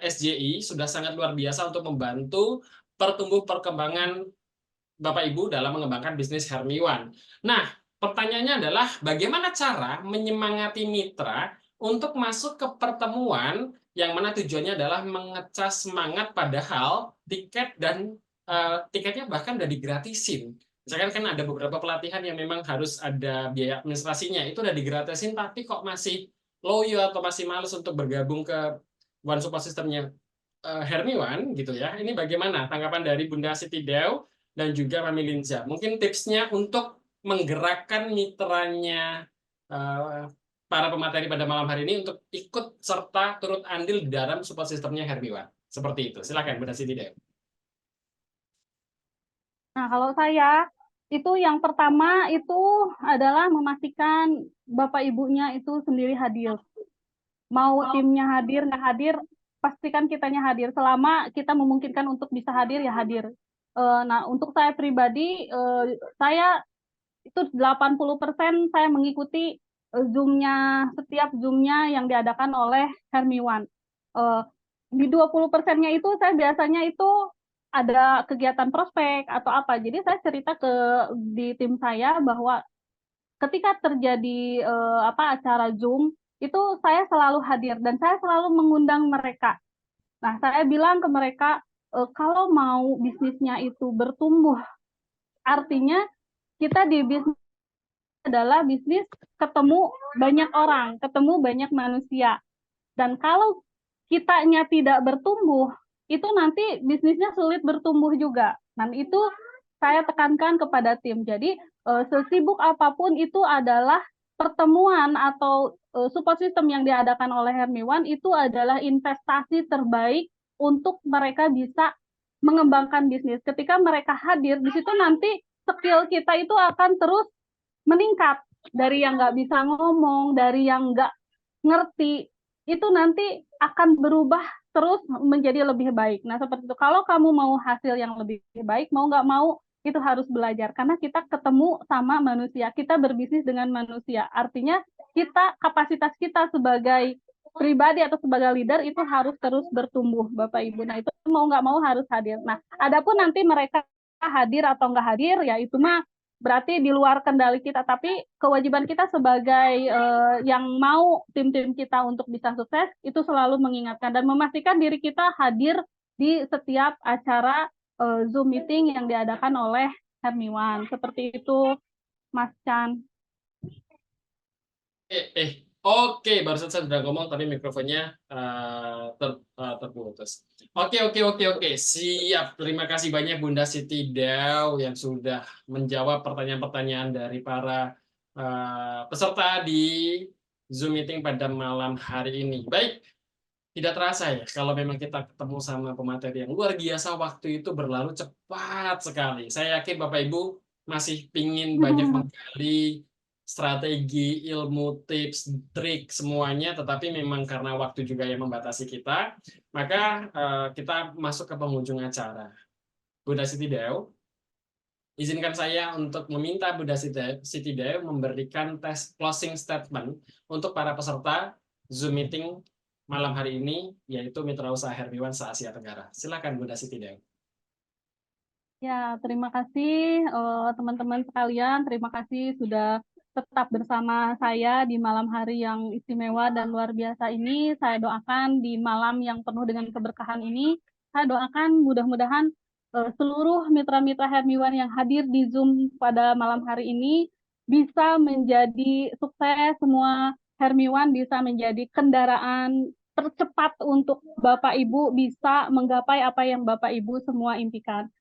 SJI sudah sangat luar biasa untuk membantu pertumbuh perkembangan Bapak Ibu dalam mengembangkan bisnis Hermiwan. Nah, pertanyaannya adalah bagaimana cara menyemangati mitra untuk masuk ke pertemuan yang mana tujuannya adalah mengecas semangat padahal tiketnya bahkan udah digratisin. Misalkan kan ada beberapa pelatihan yang memang harus ada biaya administrasinya, itu udah digratisin tapi kok masih loyo atau masih males untuk bergabung ke One Support System-nya Hermiwan gitu ya. Ini bagaimana tanggapan dari Bunda Siti Deo dan juga Mami Linza? Mungkin tipsnya untuk menggerakkan mitranya para pemateri pada malam hari ini untuk ikut serta turut andil di dalam support sistemnya Hermiwan. Seperti itu. Silakan Bunda Siti Deo. Nah, kalau saya itu yang pertama itu adalah memastikan Bapak Ibunya itu sendiri hadir. Mau timnya hadir, nggak hadir, pastikan kitanya hadir. Selama kita memungkinkan untuk bisa hadir, ya hadir. Nah, untuk saya pribadi, saya itu 80% saya mengikuti setiap Zoom-nya yang diadakan oleh Hermiwan. Di 20%-nya itu saya biasanya itu ada kegiatan prospek atau apa. Jadi saya cerita di tim saya bahwa ketika terjadi acara Zoom, itu saya selalu hadir dan saya selalu mengundang mereka. Nah, saya bilang ke mereka, kalau mau bisnisnya itu bertumbuh, artinya kita di bisnis adalah bisnis ketemu banyak orang, ketemu banyak manusia. Dan kalau kitanya tidak bertumbuh, itu nanti bisnisnya sulit bertumbuh juga. Dan itu saya tekankan kepada tim. Jadi sesibuk apapun itu adalah pertemuan atau support system yang diadakan oleh Hermiwan itu adalah investasi terbaik untuk mereka bisa mengembangkan bisnis. Ketika mereka hadir, di situ nanti skill kita itu akan terus meningkat. Dari yang nggak bisa ngomong, dari yang nggak ngerti, itu nanti akan berubah terus menjadi lebih baik. Nah, seperti itu. Kalau kamu mau hasil yang lebih baik, mau nggak mau, itu harus belajar. Karena kita ketemu sama manusia, kita berbisnis dengan manusia. Artinya kapasitas kita sebagai pribadi atau sebagai leader itu harus terus bertumbuh, Bapak Ibu. Nah, itu mau nggak mau harus hadir. Nah, adapun nanti mereka hadir atau nggak hadir, ya itu mah berarti di luar kendali kita. Tapi kewajiban kita sebagai yang mau tim-tim kita untuk bisa sukses, itu selalu mengingatkan dan memastikan diri kita hadir di setiap acara Zoom meeting yang diadakan oleh Hermiwan. Seperti itu, Mas Chan. Oke, barusan saya sudah ngomong tapi mikrofonnya terputus. Oke, siap. Terima kasih banyak Bunda Siti Dew yang sudah menjawab pertanyaan-pertanyaan dari para peserta di Zoom meeting pada malam hari ini. Baik, tidak terasa ya kalau memang kita ketemu sama pemateri yang luar biasa, waktu itu berlalu cepat sekali. Saya yakin Bapak Ibu masih pingin banyak menggali strategi, ilmu, tips, trik semuanya, tetapi memang karena waktu juga yang membatasi kita, maka kita masuk ke penghujung acara. Bunda Siti Dew, izinkan saya untuk meminta Bunda Siti Dew memberikan closing statement untuk para peserta Zoom meeting malam hari ini, yaitu Mitra Usaha Hermiwan se-Asia Tenggara. Silakan Bunda Siti Dew. Ya, terima kasih teman-teman sekalian. Terima kasih sudah tetap bersama saya di malam hari yang istimewa dan luar biasa ini. Saya doakan di malam yang penuh dengan keberkahan ini, saya doakan mudah-mudahan seluruh mitra-mitra Hermiwan yang hadir di Zoom pada malam hari ini bisa menjadi sukses. Semua Hermiwan bisa menjadi kendaraan tercepat untuk Bapak Ibu bisa menggapai apa yang Bapak Ibu semua impikan.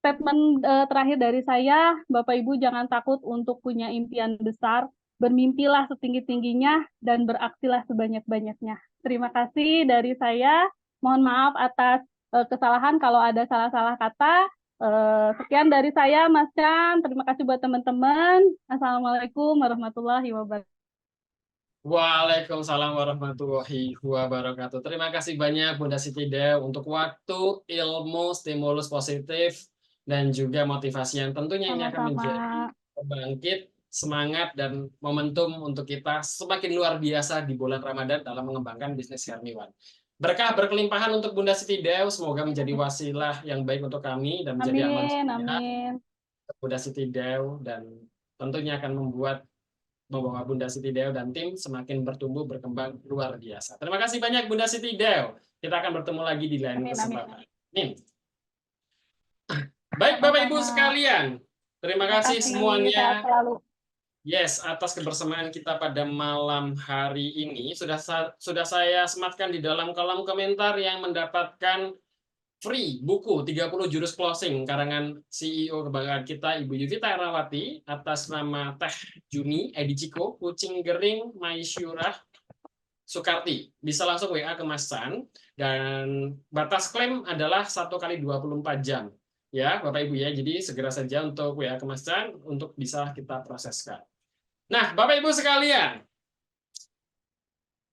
Statement terakhir dari saya, Bapak Ibu jangan takut untuk punya impian besar, bermimpilah setinggi-tingginya dan beraksilah sebanyak-banyaknya. Terima kasih dari saya. Mohon maaf atas kesalahan kalau ada salah-salah kata. Sekian dari saya, Mas Chan. Terima kasih buat teman-teman. Assalamualaikum warahmatullahi wabarakatuh. Waalaikumsalam warahmatullahi wabarakatuh. Terima kasih banyak Bunda Siti Dew untuk waktu, ilmu, stimulus positif, dan juga motivasi yang tentunya ini akan menjadi pembangkit semangat dan momentum untuk kita semakin luar biasa di bulan Ramadan dalam mengembangkan bisnis Hermiwan. Berkah berkelimpahan untuk Bunda Siti Dew, semoga menjadi wasilah yang baik untuk kami dan menjadi aman Bunda Siti Dew, dan tentunya akan membawa Bunda Siti Dew dan tim semakin bertumbuh berkembang luar biasa. Terima kasih banyak Bunda Siti Dew. Kita akan bertemu lagi di lain kesempatan. Amin. Baik Bapak Ibu sekalian, terima kasih semuanya. Yes, atas kebersamaan kita pada malam hari ini. Sudah saya sematkan di dalam kolom komentar yang mendapatkan free buku 30 jurus closing karangan CEO kebanggaan kita Ibu Yuvita Erawati atas nama Teh Juni, Edi Ciko, Kucing Gering, Maisyurah, Sukarti. Bisa langsung WA ke Mas San, dan batas klaim adalah 1 kali 24 jam. Ya, Bapak Ibu ya, jadi segera saja untuk WA ke Mas Chan untuk bisa kita proseskan. Nah, Bapak Ibu sekalian,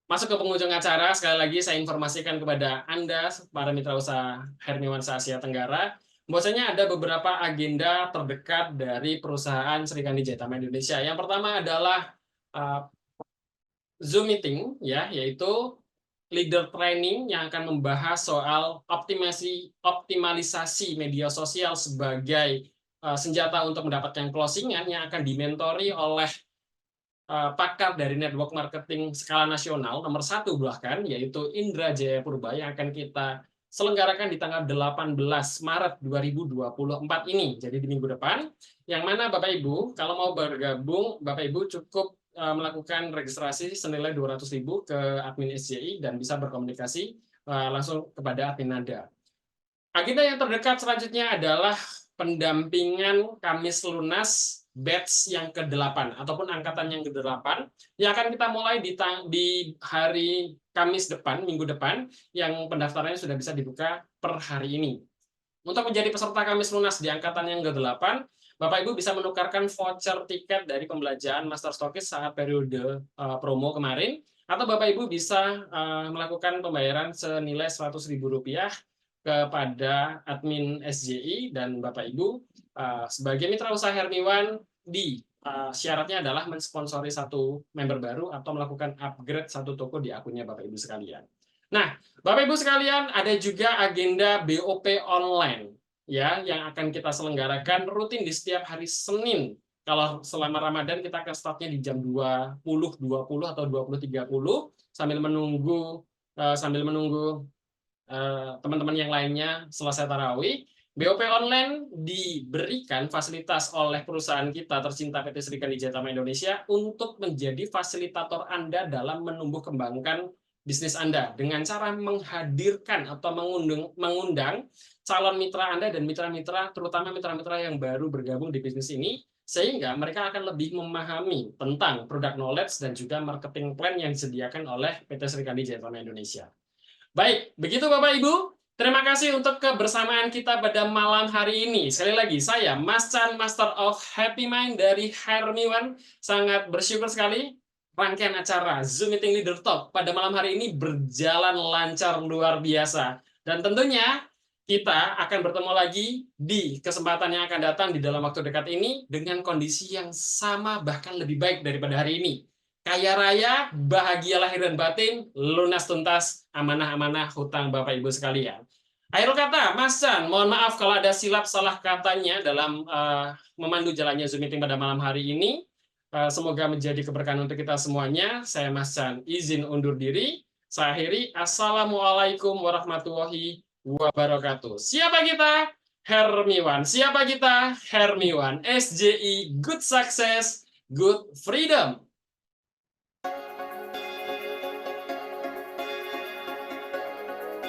masuk ke penghujung acara. Sekali lagi saya informasikan kepada Anda, para mitra usaha Hermiwan se-Asia Tenggara, bahwasanya ada beberapa agenda terdekat dari perusahaan Srikandi Jaitama Indonesia. Yang pertama adalah Zoom meeting, ya, yaitu leader training yang akan membahas soal optimalisasi media sosial sebagai senjata untuk mendapatkan closingan, yang akan dimentori oleh pakar dari network marketing skala nasional nomor 1 bahkan, yaitu Indra Jaya Purba, yang akan kita selenggarakan di tanggal 18 Maret 2024 ini, jadi di minggu depan, yang mana Bapak Ibu kalau mau bergabung, Bapak Ibu cukup melakukan registrasi senilai 200.000 ke admin SJI dan bisa berkomunikasi langsung kepada admin Nada. Agenda yang terdekat selanjutnya adalah pendampingan Kamis Lunas batch yang ke-8 ataupun angkatan yang ke-8 yang akan kita mulai di hari Kamis depan, minggu depan, yang pendaftarannya sudah bisa dibuka per hari ini. Untuk menjadi peserta Kamis Lunas di angkatan yang ke-8, Bapak Ibu bisa menukarkan voucher tiket dari pembelajaran Master Stockist saat periode promo kemarin, atau Bapak Ibu bisa melakukan pembayaran senilai Rp100.000 kepada admin SJI, dan Bapak Ibu sebagai mitra usaha Hermiwan di syaratnya adalah mensponsori satu member baru atau melakukan upgrade satu toko di akunnya Bapak Ibu sekalian. Nah, Bapak Ibu sekalian, ada juga agenda BOP online ya yang akan kita selenggarakan rutin di setiap hari Senin. Kalau selama Ramadan kita akan startnya di jam 20.20 atau 20.30 sambil menunggu teman-teman yang lainnya selesai tarawih. BOP online diberikan fasilitas oleh perusahaan kita tercinta PT Sri Kandi Jatama Indonesia untuk menjadi fasilitator Anda dalam menumbuh kembangkan bisnis Anda dengan cara menghadirkan atau mengundang calon mitra Anda dan mitra-mitra, terutama mitra-mitra yang baru bergabung di bisnis ini, sehingga mereka akan lebih memahami tentang product knowledge dan juga marketing plan yang disediakan oleh PT Sri Kandi Jatama Indonesia. Baik, begitu Bapak Ibu. Terima kasih untuk kebersamaan kita pada malam hari ini. Sekali lagi, saya Mas Chan, Master of Happy Mind dari Hermiwan. Sangat bersyukur sekali rangkaian acara Zoom Meeting Leader Talk pada malam hari ini berjalan lancar luar biasa. Dan tentunya kita akan bertemu lagi di kesempatan yang akan datang di dalam waktu dekat ini dengan kondisi yang sama bahkan lebih baik daripada hari ini. Kaya raya, bahagia lahir dan batin, lunas tuntas, amanah-amanah hutang Bapak Ibu sekalian. Akhir kata, Mas Chan, mohon maaf kalau ada silap salah katanya dalam memandu jalannya Zoom Meeting pada malam hari ini. Semoga menjadi keberkahan untuk kita semuanya. Saya Mas Chan, izin undur diri. Saya akhiri. Assalamualaikum warahmatullahi wabarakatuh. Siapa kita? Hermiwan. Siapa kita? Hermiwan. SJI, good success, good freedom.